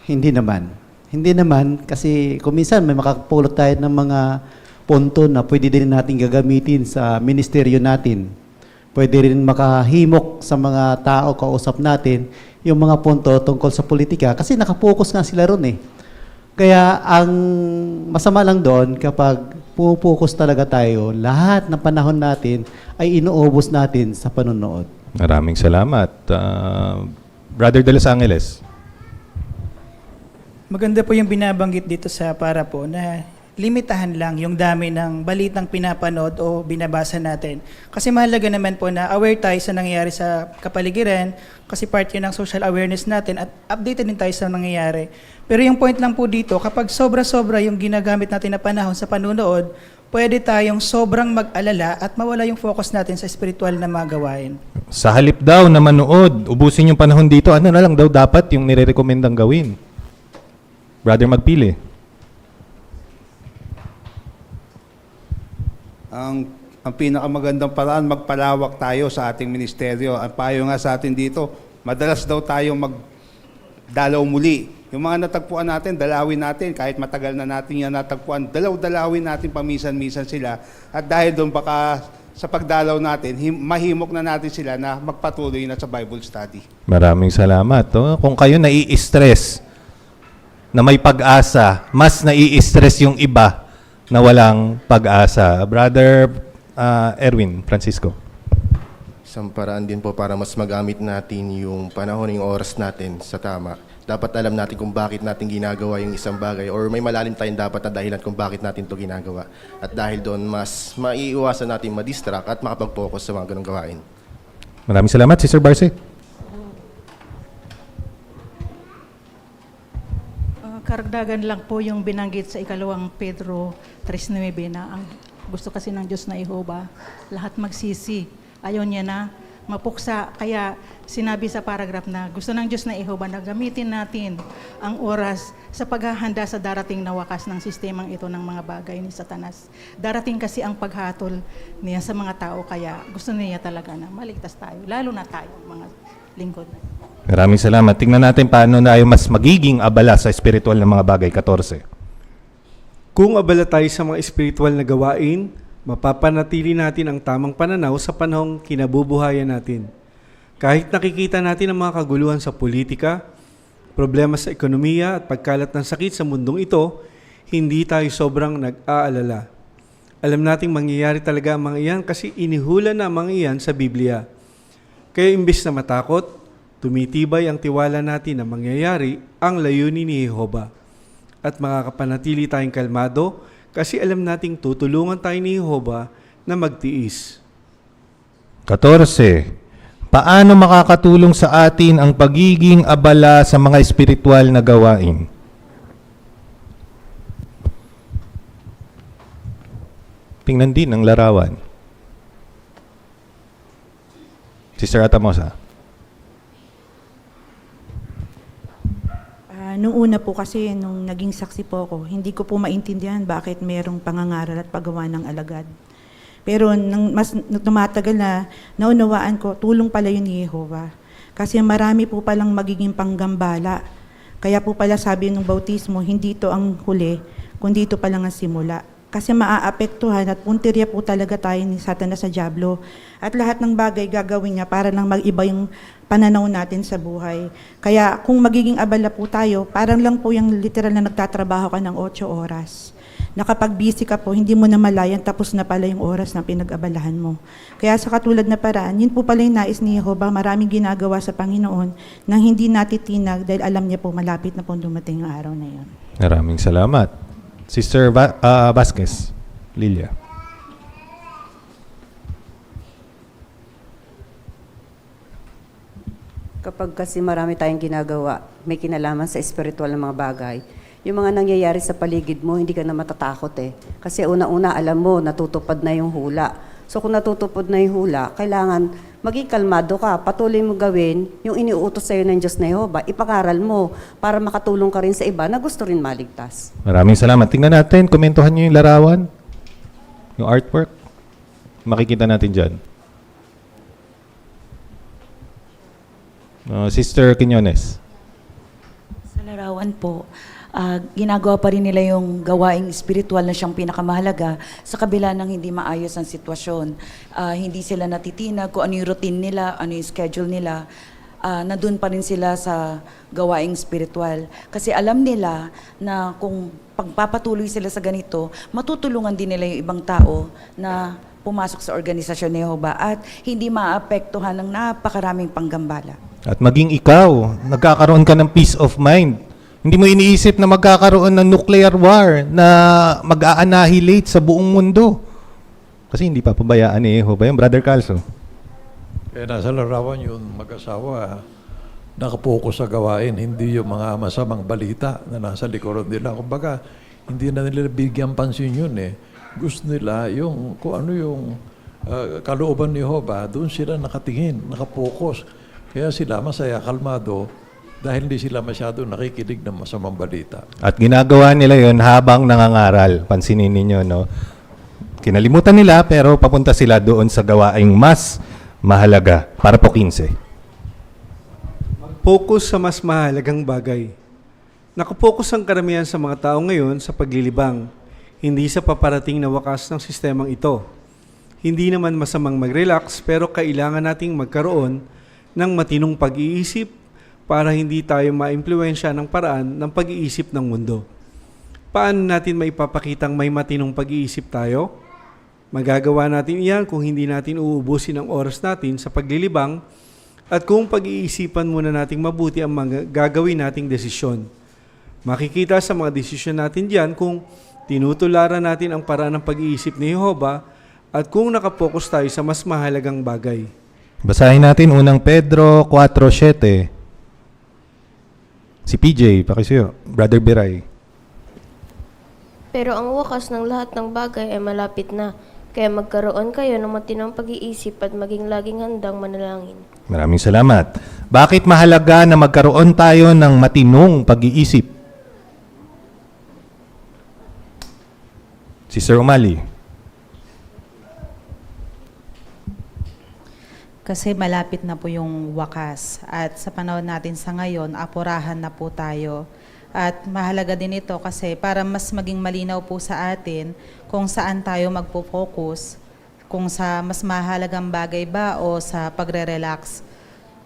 Hindi naman. Hindi naman kasi kung minsan may makakapulot tayo ng mga punto na pwede din natin gagamitin sa ministeryo natin. Pwede rin makahimok sa mga tao, kausap natin, yung mga punto tungkol sa politika kasi nakapokus nga sila ron eh. Kaya ang masama lang doon kapag pupokus talaga tayo, lahat ng panahon natin ay inuubos natin sa panonood. Maraming salamat. Brother De Los Angeles. Maganda po yung binabanggit dito sa para po na limitahan lang yung dami ng balitang pinapanood o binabasa natin. Kasi mahalaga naman po na aware tayo sa nangyayari sa kapaligiran kasi part yun ng social awareness natin at updated din tayo sa nangyayari. Pero yung point lang po dito, kapag sobra-sobra yung ginagamit natin na panahon sa panunood, pwede tayong sobrang mag-alala at mawala yung focus natin sa spiritual na mga gawain. Sa halip daw na manood, ubusin yung panahon dito, ano na lang daw dapat yung nire-recommendang gawin? Brother Magpili. Ang pinakamagandang paraan, magpalawak tayo sa ating ministeryo. Ang payo nga sa atin dito, madalas daw tayong magdalaw muli. Yung mga natagpuan natin, dalawin natin. Kahit matagal na natin yan natagpuan, dalawin natin paminsan-minsan sila. At dahil doon baka sa pagdalaw natin, mahimok na natin sila na magpatuloy na sa Bible study. Maraming salamat. Oh. Kung kayo nai-stress na may pag-asa, mas nai-stress yung iba na walang pag-asa. Brother Erwin Francisco. Isang paraan din po para mas magamit natin yung panahon, yung oras natin sa tama. Dapat alam natin kung bakit natin ginagawa yung isang bagay or may malalim tayong dapat na dahilan kung bakit natin ito ginagawa. At dahil doon, mas maiiwasan natin madistract at makapag-focus sa mga ganong gawain. Maraming salamat, Sister Barce. Karagdagan lang po yung binanggit sa ikalawang Pedro 3:9 na ang gusto kasi ng Diyos na Jehova, lahat magsisi. Ayaw niya na mapuksa. Kaya sinabi sa paragraph na gusto ng Diyos na Jehova na gamitin natin ang oras sa paghahanda sa darating na wakas ng sistemang ito ng mga bagay ni Satanas. Darating kasi ang paghatol niya sa mga tao, kaya gusto niya talaga na maligtas tayo, lalo na tayo, mga lingkod na. Maraming salamat. Tingnan natin paano tayo mas magiging abala sa espiritual na mga bagay. 14. Kung abala tayo sa mga espiritual na gawain, mapapanatili natin ang tamang pananaw sa panahong kinabubuhayan natin. Kahit nakikita natin ang mga kaguluhan sa politika, problema sa ekonomiya at pagkalat ng sakit sa mundong ito, hindi tayo sobrang nag-aalala. Alam nating mangyayari talaga ang mga iyan kasi inihula na ang mga iyan sa Biblia. Kaya imbis na matakot, tumitibay ang tiwala natin na mangyayari ang layunin ni Jehova. At makakapanatili tayong kalmado kasi alam nating tutulungan tayo ni Jehova na magtiis. 14. Paano makakatulong sa atin ang pagiging abala sa mga espiritual na gawain? Tingnan din ang larawan. Sister Atamosa. Nung una po kasi, nung naging saksi po ako, hindi ko po maintindihan bakit mayroong pangangaral at paggawa ng alagad. Pero nang mas tumatagal na, naunawaan ko, tulong pala yun ni Jehova. Kasi marami po palang magiging panggambala. Kaya po pala sabi ng bautismo, hindi ito ang huli, kundi ito palang ang simula. Kasi maaapektuhan at puntirya po talaga tayo ni Satanas sa dyablo. At lahat ng bagay gagawin niya para lang mag-iba yung pananaw natin sa buhay. Kaya kung magiging abala po tayo, parang lang po yung literal na nagtatrabaho ka ng 8 oras. Nakapag-busy ka po, hindi mo na malayan, tapos na pala yung oras na pinag-abalahan mo. Kaya sa katulad na paraan, yun po pala yung nais ni Jehova, maraming ginagawa sa Panginoon nang hindi natitinag dahil alam niya po malapit na po dumating yung araw na yun. Maraming salamat. Sister Vasquez, Lilia. Kapag kasi marami tayong ginagawa, may kinalaman sa espiritual na mga bagay, yung mga nangyayari sa paligid mo, hindi ka na matatakot eh. Kasi una-una, alam mo, natutupad na yung hula. So kung natutupad na yung hula, kailangan maging kalmado ka, patuloy mo gawin yung iniuutos sa'yo ng Diyos na Jehova, ipangaral mo para makatulong ka rin sa iba na gusto rin maligtas. Maraming salamat. Tingnan natin, komentuhan niyo yung larawan, yung artwork. Makikita natin dyan. Sister Quiñones. Sa larawan po, ginagawa pa rin nila yung gawaing spiritual na siyang pinakamahalaga sa kabila ng hindi maayos ang sitwasyon. Hindi sila natitinag kung ano yung routine nila, ano yung schedule nila. Nandun pa rin sila sa gawaing spiritual. Kasi alam nila na kung pagpapatuloy sila sa ganito, matutulungan din nila yung ibang tao na pumasok sa organisasyon ni Jehova at hindi maapektuhan ng napakaraming panggambala. At maging ikaw, nagkakaroon ka ng peace of mind. Hindi mo iniisip na magkakaroon ng nuclear war na mag-a-annihilate sa buong mundo. Kasi hindi pa pabayaan ni Jehova yung Brother Calso. Kaya nasa larawan yung mag-asawa, nakapokus sa gawain, hindi yung mga masamang balita na nasa likuran nila. Kumbaga, hindi na nila bigyan pansin yun eh. Gusto nila yung, kung ano yung kalooban ni Jehova, doon sila nakatingin, nakapokus. Kaya sila masaya, kalmado, dahil hindi sila masyado nakikinig ng masamang balita. At ginagawa nila yon habang nangangaral. Pansinin ninyo, no? Kinalimutan nila pero papunta sila doon sa gawaing mas mahalaga. Para po 15. Focus sa mas mahalagang bagay. Nakapokus ang karamihan sa mga tao ngayon sa paglilibang, hindi sa paparating na wakas ng sistemang ito. Hindi naman masamang mag-relax pero kailangan nating magkaroon ng matinong pag-iisip para hindi tayo ma-impluwensya ng paraan ng pag-iisip ng mundo. Paano natin maipapakitang may matinong pag-iisip tayo? Magagawa natin iyan kung hindi natin uubusin ang oras natin sa paglilibang at kung pag-iisipan muna nating mabuti ang mga gagawin nating desisyon. Makikita sa mga desisyon natin diyan kung tinutularan natin ang paraan ng pag-iisip ni Jehovah at kung nakapokus tayo sa mas mahalagang bagay. Basahin natin unang Pedro 4:7. Si PJ, pakisuyo. Brother Biray. Pero ang wakas ng lahat ng bagay ay malapit na. Kaya magkaroon kayo ng matinong pag-iisip at maging laging handang manalangin. Maraming salamat. Bakit mahalaga na magkaroon tayo ng matinong pag-iisip? Si Sir Umali. Kasi malapit na po yung wakas. At sa panahon natin sa ngayon, apurahan na po tayo. At mahalaga din ito kasi para mas maging malinaw po sa atin kung saan tayo magpo-focus, kung sa mas mahalagang bagay ba o sa pagre-relax.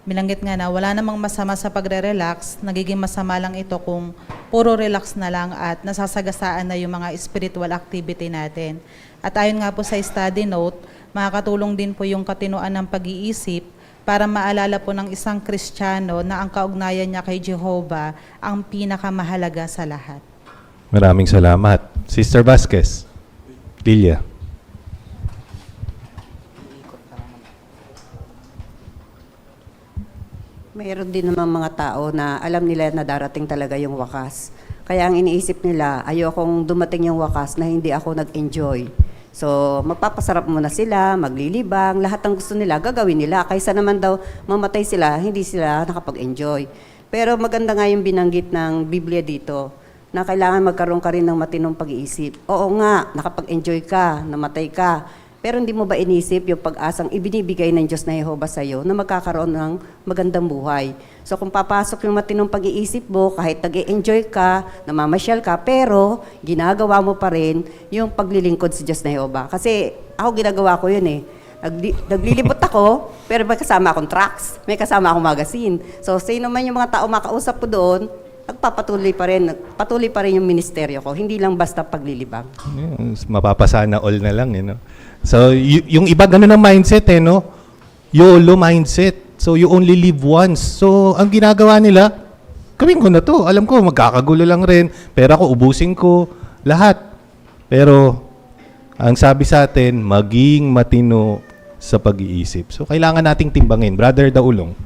Binanggit nga na wala namang masama sa pagre-relax, nagiging masama lang ito kung puro relax na lang at nasasagasaan na yung mga spiritual activity natin. At ayon nga po sa study note, makakatulong din po yung katinoan ng pag-iisip para maalala po ng isang Kristiyano na ang kaugnayan niya kay Jehovah ang pinakamahalaga sa lahat. Maraming salamat. Sister Vasquez. Lilia. Mayroon din naman mga tao na alam nila na darating talaga yung wakas. Kaya ang iniisip nila, ayokong dumating yung wakas na hindi ako nag-enjoy. So, magpapasarap muna sila, maglilibang, lahat ng gusto nila, gagawin nila. Kaysa naman daw mamatay sila, hindi sila nakapag-enjoy. Pero maganda nga yung binanggit ng Biblia dito, na kailangan magkaroon ka rin ng matinong pag-iisip. Oo nga, nakapag-enjoy ka, namatay ka, pero hindi mo ba inisip yung pag-asang ibinibigay ng Diyos na Jehovah sa iyo na magkakaroon ng magandang buhay? So kung papasok yung matinong pag-iisip mo, kahit nag-enjoy ka, namamasyal ka, pero ginagawa mo pa rin yung paglilingkod sa Diyos na Jehovah. Kasi ako ginagawa ko yun eh. Naglilibot ako, pero may kasama akong tracks, may kasama akong magazine. So sino man yung mga tao makausap ko doon, patuloy pa rin yung ministeryo ko. Hindi lang basta paglilibang. Mapapasana all na lang, no? So, yung iba ganun ang mindset, no? YOLO mindset. So, you only live once. So, ang ginagawa nila, gawin ko na to. Alam ko, magkakagulo lang rin. Pera ko, ubusin ko. Lahat. Pero, ang sabi sa atin, maging matino sa pag-iisip. So, kailangan nating timbangin. Brother Daulong.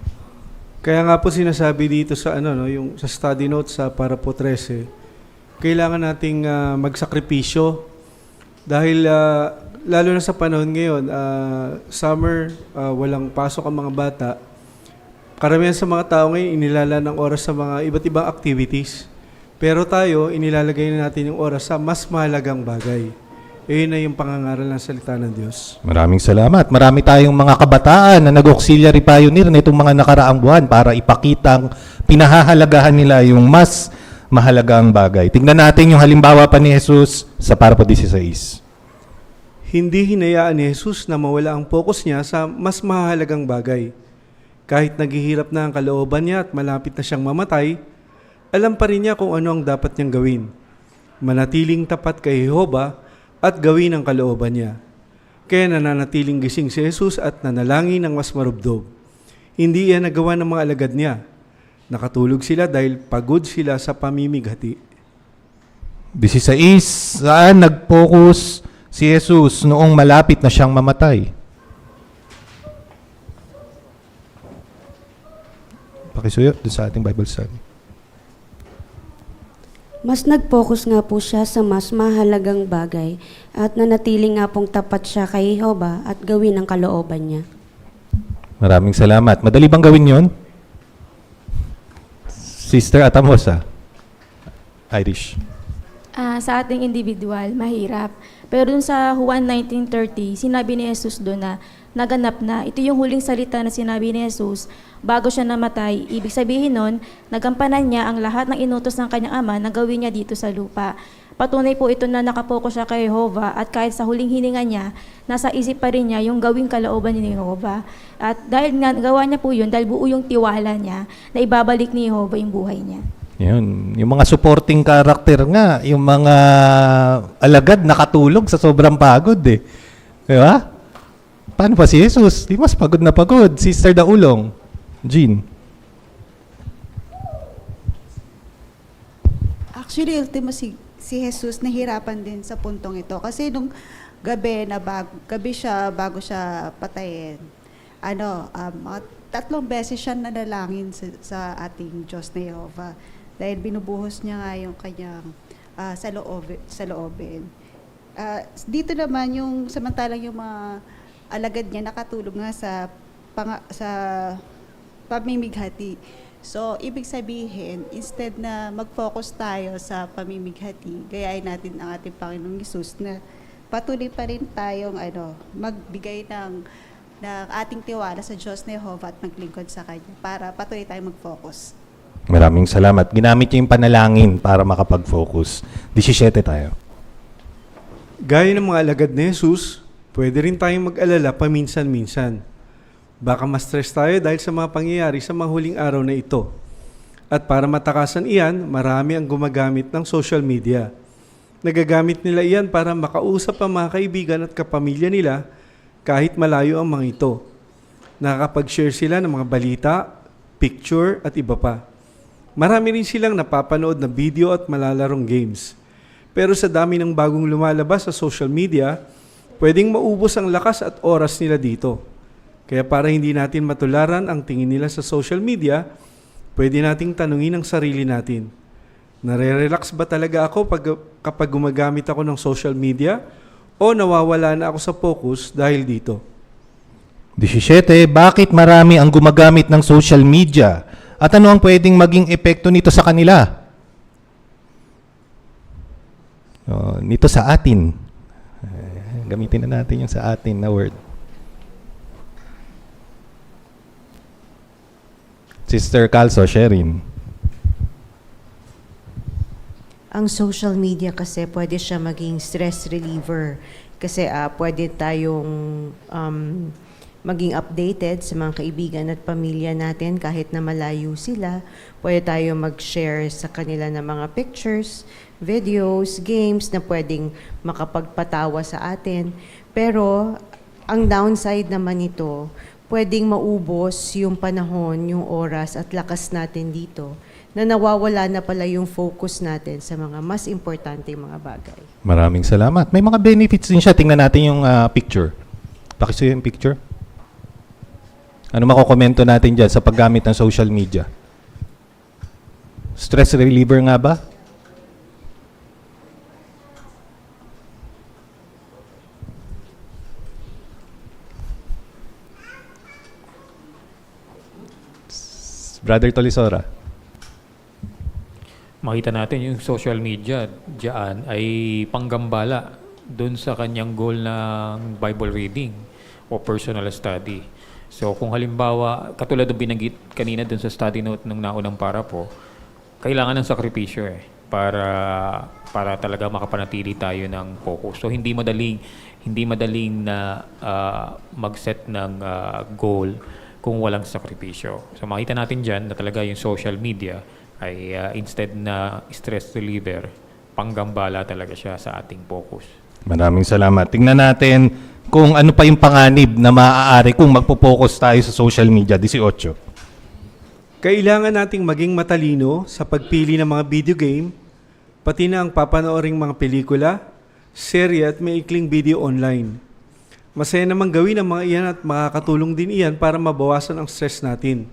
Kaya nga po sinasabi dito sa yung sa study notes sa para po 13, kailangan nating magsakripisyo dahil lalo na sa panahon ngayon, summer, walang pasok ang mga bata. Karamihan sa mga tao ngayon inilala ng oras sa mga iba't ibang activities. Pero tayo, inilalagay na natin yung oras sa mas mahalagang bagay. Iyon na yung pangangaral ng salita ng Diyos. Maraming salamat. Marami tayong mga kabataan na nag-auxiliary pioneer nitong mga nakaraang buwan para ipakitang pinahahalagahan nila yung mas mahalagang bagay. Tingnan natin yung halimbawa pa ni Jesus sa para po 16. Hindi hinayaan ni Jesus na mawala ang focus niya sa mas mahalagang bagay. Kahit naghihirap na ang kalooban niya at malapit na siyang mamatay, alam pa rin niya kung ano ang dapat niyang gawin. Manatiling tapat kay Jehovah at gawin ang kalooban niya. Kaya nananatiling gising si Jesus at nanalangin ng mas marubdob. Hindi yan nagawa ng mga alagad niya. Nakatulog sila dahil pagod sila sa pamimighati. 16, saan nag-focus si Jesus noong malapit na siyang mamatay? Pakisuyo doon sa ating Bible study. Mas nag-focus nga po siya sa mas mahalagang bagay at nanatili nga pong tapat siya kay Jehovah at gawin ang kalooban niya. Maraming salamat. Madali bang gawin yon? Sister Atamosa. Irish. Sa ating individual, mahirap. Pero dun sa Juan 19:30, sinabi ni Jesus doon na naganap na. Ito yung huling salita na sinabi ni Jesus bago siya namatay. Ibig sabihin nun, nagampanan niya ang lahat ng inutos ng kanyang ama na gawin niya dito sa lupa. Patunay po ito na nakapokus siya kay Jehovah at kahit sa huling hininga niya, nasa isip pa rin niya yung gawing kalooban ni Jehovah. At dahil nga gawa niya po yun, dahil buo yung tiwala niya na ibabalik ni Jehovah yung buhay niya. Yun. Yung mga supporting character nga, yung mga alagad nakatulog sa sobrang pagod eh. Di ba? Paano pa si Jesus? Di mas pagod na pagod. Sister Daulong. Jean. Actually, ultimo si Jesus nahirapan din sa puntong ito. Kasi nung gabi siya bago siya patayin, mga 3 beses siya nanalangin sa ating Diyos na Yehova. Dahil binubuhos niya nga yung kanyang saloobin. Dito naman samantalang yung mga alagad niya nakatulog nga sa pamimighati. So, ibig sabihin, instead na mag-focus tayo sa pamimighati, gayahin natin ang ating Panginoong Hesus na patuloy pa rin tayong magbigay ng ating tiwala sa Diyos na Yehova at maglingkod sa Kanya para patuloy tayong mag-focus. Maraming salamat. Ginamit niyo yung panalangin para makapag-focus. 17 tayo. Gaya ng mga alagad ni Jesus, pwede rin tayong mag-alala paminsan-minsan. Baka ma-stress tayo dahil sa mga pangyayari sa mga huling araw na ito. At para matakasan iyan, marami ang gumagamit ng social media. Nagagamit nila iyan para makausap ang mga kaibigan at kapamilya nila kahit malayo ang mga ito. Nakakapag-share sila ng mga balita, picture at iba pa. Marami rin silang napapanood na video at malalarong games. Pero sa dami ng bagong lumalabas sa social media, pwedeng maubos ang lakas at oras nila dito. Kaya para hindi natin matularan ang tingin nila sa social media, pwede nating tanungin ang sarili natin. Nare-relax ba talaga ako kapag gumagamit ako ng social media o nawawala na ako sa focus dahil dito? 17. Bakit marami ang gumagamit ng social media? At ano ang pwedeng maging epekto nito sa kanila? Nito sa atin. Gamitin na natin yung sa atin na word. Sister Calso, Sherin. Ang social media kasi pwede siya maging stress reliever. Kasi pwede tayong maging updated sa mga kaibigan at pamilya natin kahit na malayo sila. Pwede tayo mag-share sa kanila ng mga pictures, videos, games na pwedeng makapagpatawa sa atin. Pero ang downside naman nito, pwedeng maubos yung panahon, yung oras at lakas natin dito na nawawala na pala yung focus natin sa mga mas importante mga bagay. Maraming salamat. May mga benefits din siya. Tingnan natin yung picture. Pakisuyo yung picture. Ano makokomento natin dyan sa paggamit ng social media? Stress reliever nga ba? Brother Tolisora. Makita natin yung social media diyan ay panggambala doon sa kanyang goal ng Bible reading o personal study. So kung halimbawa, katulad ng binanggit kanina doon sa study note ng naunang para po, kailangan ng sakripisyo para talaga makapanatili tayo ng focus. So hindi madaling na mag-set ng goal kung walang sakripisyo. So makita natin dyan na talaga yung social media ay instead na stress reliever, panggambala talaga siya sa ating focus. Maraming salamat. Tingnan natin kung ano pa yung panganib na maaari kung magpo-focus tayo sa social media. 18. Kailangan nating maging matalino sa pagpili ng mga video game, pati na ang papanooring mga pelikula, serye at maikling video online. Masaya namang gawin ang mga iyan at makakatulong din iyan para mabawasan ang stress natin.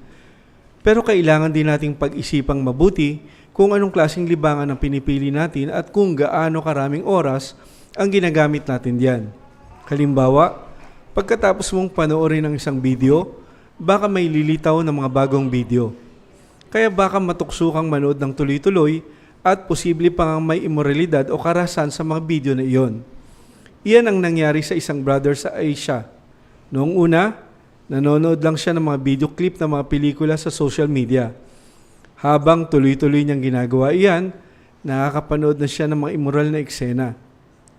Pero kailangan din nating pag-isipang mabuti kung anong klaseng libangan ang pinipili natin at kung gaano karaming oras ang ginagamit natin diyan. Halimbawa, pagkatapos mong panoorin ng isang video, baka may lilitaw ng mga bagong video. Kaya baka matukso kang manood ng tuloy-tuloy at posible pang may immoralidad o karahasan sa mga video na iyon. Iyan ang nangyari sa isang brother sa Asia. Noong una, nanonood lang siya ng mga video clip ng mga pelikula sa social media. Habang tuloy-tuloy niyang ginagawa iyan, nakakapanood na siya ng mga immoral na eksena.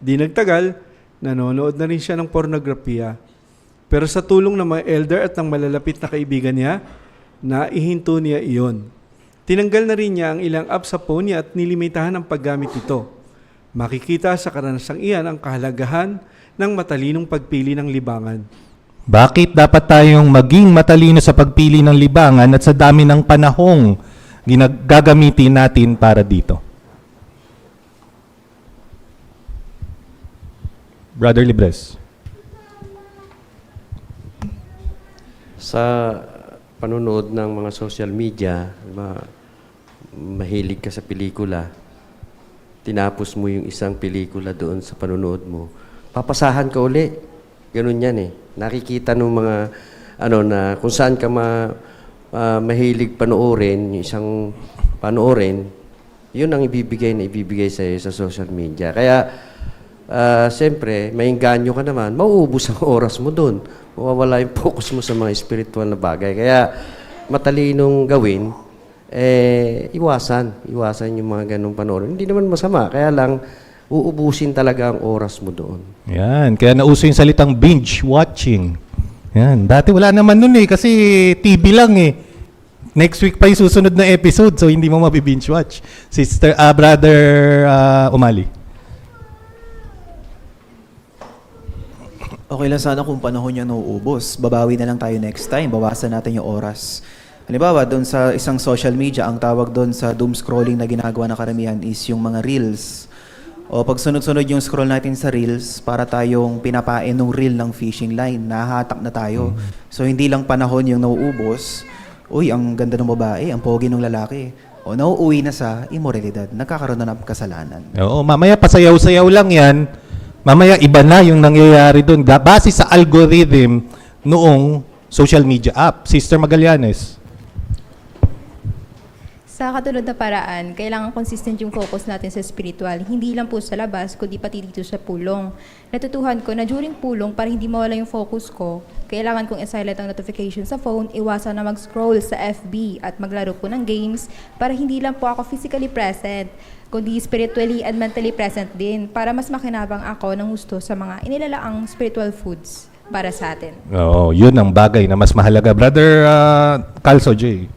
Di nagtagal, nanonood na rin siya ng pornografiya. Pero sa tulong ng mga elder at ng malalapit na kaibigan niya, naihinto niya iyon. Tinanggal na rin niya ang ilang app sa phone niya at nilimitahan ang paggamit nito. Makikita sa karanasang iyan ang kahalagahan ng matalinong pagpili ng libangan. Bakit dapat tayong maging matalino sa pagpili ng libangan at sa dami ng panahong gagamitin natin para dito? Brother Libres. Sa panonood ng mga social media, mahilig ka sa pelikula, tinapos mo yung isang pelikula doon sa panonood mo, papasahan ka uli. Ganun yan eh. Nakikita ng mga, na kung saan ka mahilig panoorin, yung isang panoorin, yun ang ibibigay sa'yo sa social media. Kaya, siyempre, maingganyo ka naman, mauubos ang oras mo doon. Mawawala yung focus mo sa mga spiritual na bagay. Kaya, matalinong gawin, iwasan yung mga ganong panoorin. Hindi naman masama, kaya lang, uubusin talaga ang oras mo doon. Yan, kaya nauso yung salitang binge watching. Yan, dati wala naman nun kasi TV lang Next week pa yung susunod na episode, so hindi mo mabibinge watch. Brother Umali. Okay lang sana kung panahon niya nauubos. Babawi na lang tayo next time. Bawasan natin yung oras. Halimbawa, doon sa isang social media, ang tawag doon sa doom scrolling na ginagawa na karamihan is yung mga reels. O pag sunod-sunod yung scroll natin sa reels, para tayong pinapain ng reel ng fishing line, nahahatak na tayo. So hindi lang panahon yung nauubos, uy, ang ganda ng babae, ang pogi ng lalaki. O nauuwi na sa immoralidad, nagkakaroon na ng kasalanan. Oo, mamaya pasayaw-sayaw lang yan. Mamaya iba na yung nangyayari doon. Base sa algorithm noong social media app. Sister Magallanes. Sa katulad na paraan, kailangan consistent yung focus natin sa spiritual. Hindi lang po sa labas, kundi pati dito sa pulong. Natutuhan ko na during pulong, para hindi mawala yung focus ko, kailangan kong i-silent ang notification sa phone, iwasan na mag-scroll sa FB at maglaro po ng games para hindi lang po ako physically present, kundi spiritually and mentally present din para mas makinabang ako ng gusto sa mga inilalaang spiritual foods para sa atin. Oo, yun ang bagay na mas mahalaga. Brother Calzo J.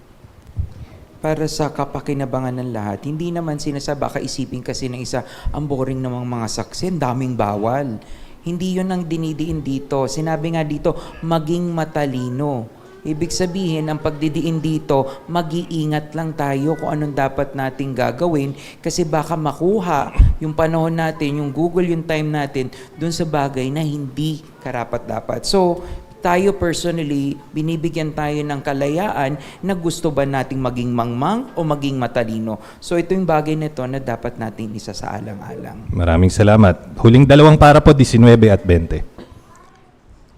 Para sa kapakinabangan ng lahat, hindi naman sinasaba, kaisipin kasi ng isa, ang boring namang mga saksi, daming bawal. Hindi yun ang dinidiin dito. Sinabi nga dito, maging matalino. Ibig sabihin, ang pagdidiin dito, mag-iingat lang tayo kung anong dapat nating gagawin kasi baka makuha yung panahon natin, yung Google, yung time natin, dun sa bagay na hindi karapat-dapat. So, tayo personally, binibigyan tayo ng kalayaan na gusto ba nating maging mangmang o maging matalino. So ito yung bagay nito na dapat nating isa sa alang-alang. Maraming salamat. Huling dalawang para po, 19 at 20.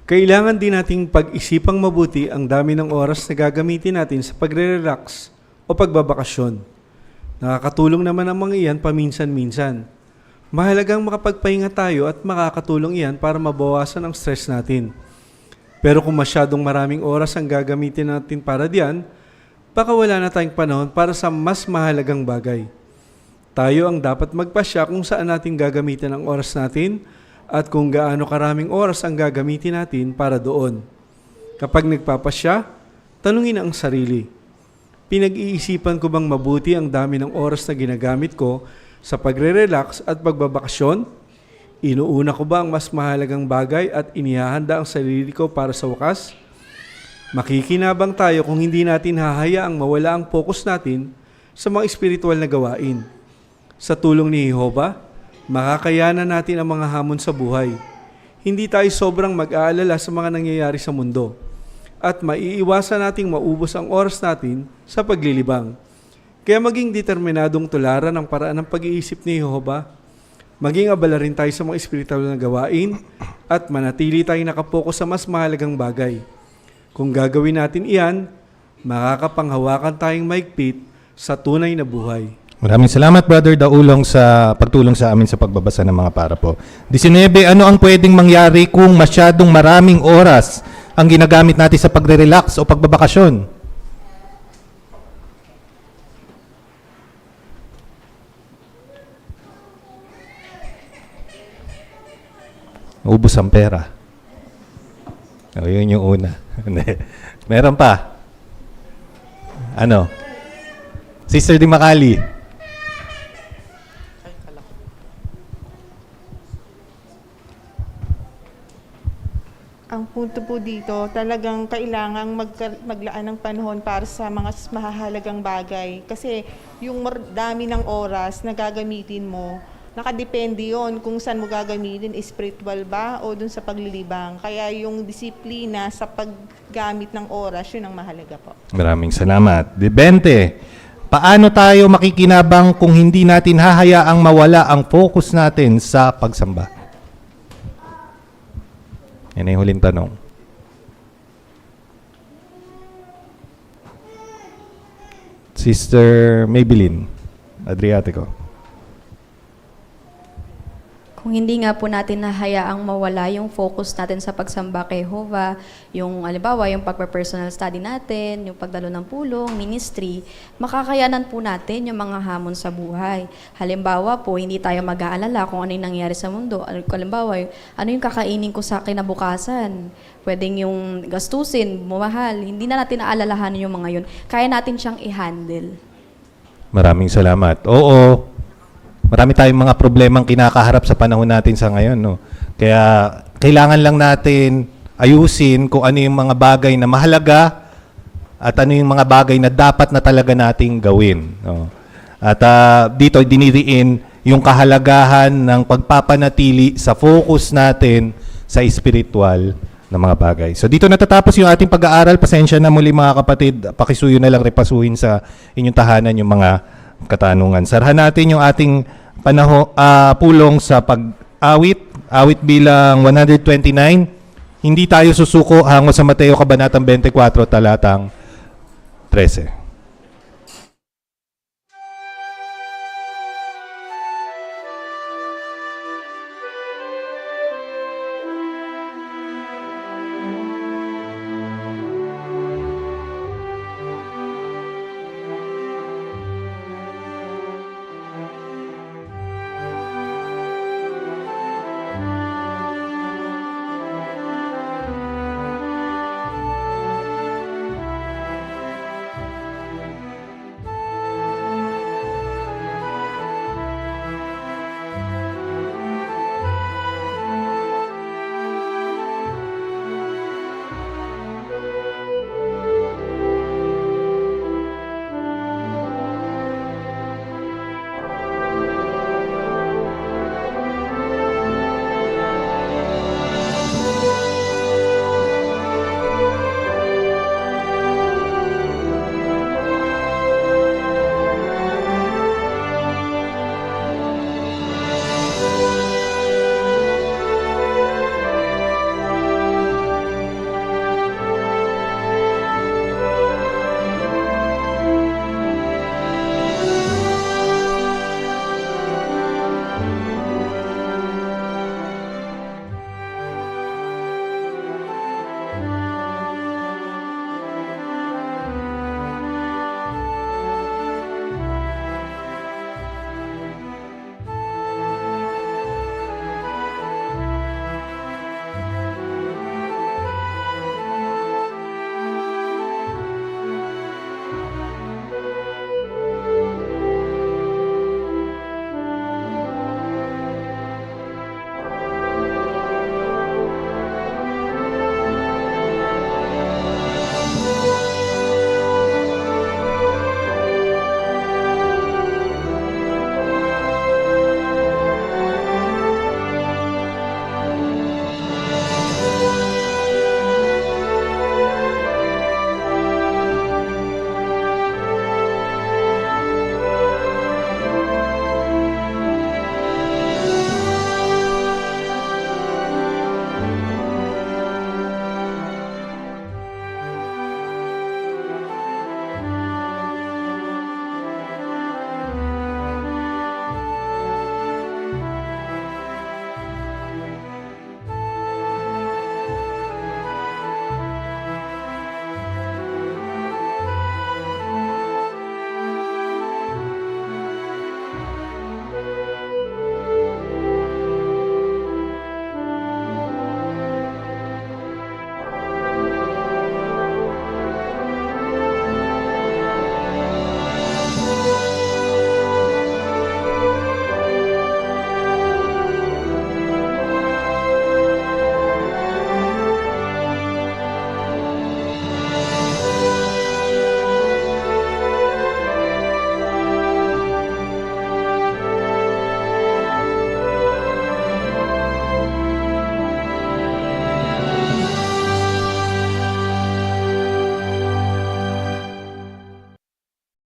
Kailangan din nating pag-isipang mabuti ang dami ng oras na gagamitin natin sa pagre-relax o pagbabakasyon. Nakakatulong naman ang mga iyan paminsan-minsan. Mahalagang makapagpahinga tayo at makakatulong iyan para mabawasan ang stress natin. Pero kung masyadong maraming oras ang gagamitin natin para diyan, baka wala na tayong panahon para sa mas mahalagang bagay. Tayo ang dapat magpasya kung saan natin gagamitin ang oras natin at kung gaano karaming oras ang gagamitin natin para doon. Kapag nagpapasya, tanungin ang sarili. Pinag-iisipan ko bang mabuti ang dami ng oras na ginagamit ko sa pagre-relax at pagbabakasyon? Inuuna ko ba ang mas mahalagang bagay at inihahanda ang sarili ko para sa wakas? Makikinabang tayo kung hindi natin hahayaang mawala ang focus natin sa mga espiritual na gawain. Sa tulong ni Jehovah, makakayanan natin ang mga hamon sa buhay. Hindi tayo sobrang mag-aalala sa mga nangyayari sa mundo at maiiwasan nating maubos ang oras natin sa paglilibang. Kaya maging determinadong tularan ang paraan ng pag-iisip ni Jehovah. Maging abala rin tayo sa mga espiritual na gawain at manatili tayong nakapokus sa mas mahalagang bagay. Kung gagawin natin iyan, makakapanghawakan tayong maigpit sa tunay na buhay. Maraming salamat, Brother Daulong, sa pagtulong sa amin sa pagbabasa ng mga para po. 19, ano ang pwedeng mangyari kung masyadong maraming oras ang ginagamit natin sa pagre-relax o pagbabakasyon? Ubus ang pera. O, yun yung una. Meron pa. Ano? Sister Di Macali. Ang punto po dito, talagang kailangang maglaan ng panahon para sa mga mahahalagang bagay. Kasi yung dami ng oras na gagamitin mo, nakadepende yon kung saan mo gagamitin, spiritual ba o dun sa paglilibang. Kaya yung disiplina sa paggamit ng oras, yun ang mahalaga po. Maraming salamat. De 20. Paano tayo makikinabang kung hindi natin hahayaang mawala ang focus natin sa pagsamba? Yan ay huling tanong. Sister Maybelline Adriatico. Kung hindi nga po natin nahayaang mawala yung focus natin sa pagsamba kay Jehovah, yung halimbawa, yung pagpa-personal study natin, yung pagdalo ng pulong, ministry, makakayanan po natin yung mga hamon sa buhay. Halimbawa po, hindi tayo mag-aalala kung ano yung nangyari sa mundo. Halimbawa, ano yung kakainin ko sa kinabukasan? Pwedeng yung gastusin, bumahal. Hindi na natin aalalahanin yung mga yun. Kaya natin siyang i-handle. Maraming salamat. Oo. Marami tayong mga problemang kinakaharap sa panahon natin sa ngayon, no? Kaya kailangan lang natin ayusin kung ano yung mga bagay na mahalaga at ano yung mga bagay na dapat na talaga nating gawin, no? At dito diniriin yung kahalagahan ng pagpapanatili sa focus natin sa spiritual na mga bagay. So dito natatapos yung ating pag-aaral. Pasensya na muli mga kapatid. Pakisuyo na lang repasuhin sa inyong tahanan yung mga katanungan. Sarhan natin yung ating pulong sa pag-awit. Awit bilang 129. Hindi tayo susuko hango sa Mateo Kabanatang 24, talatang 13.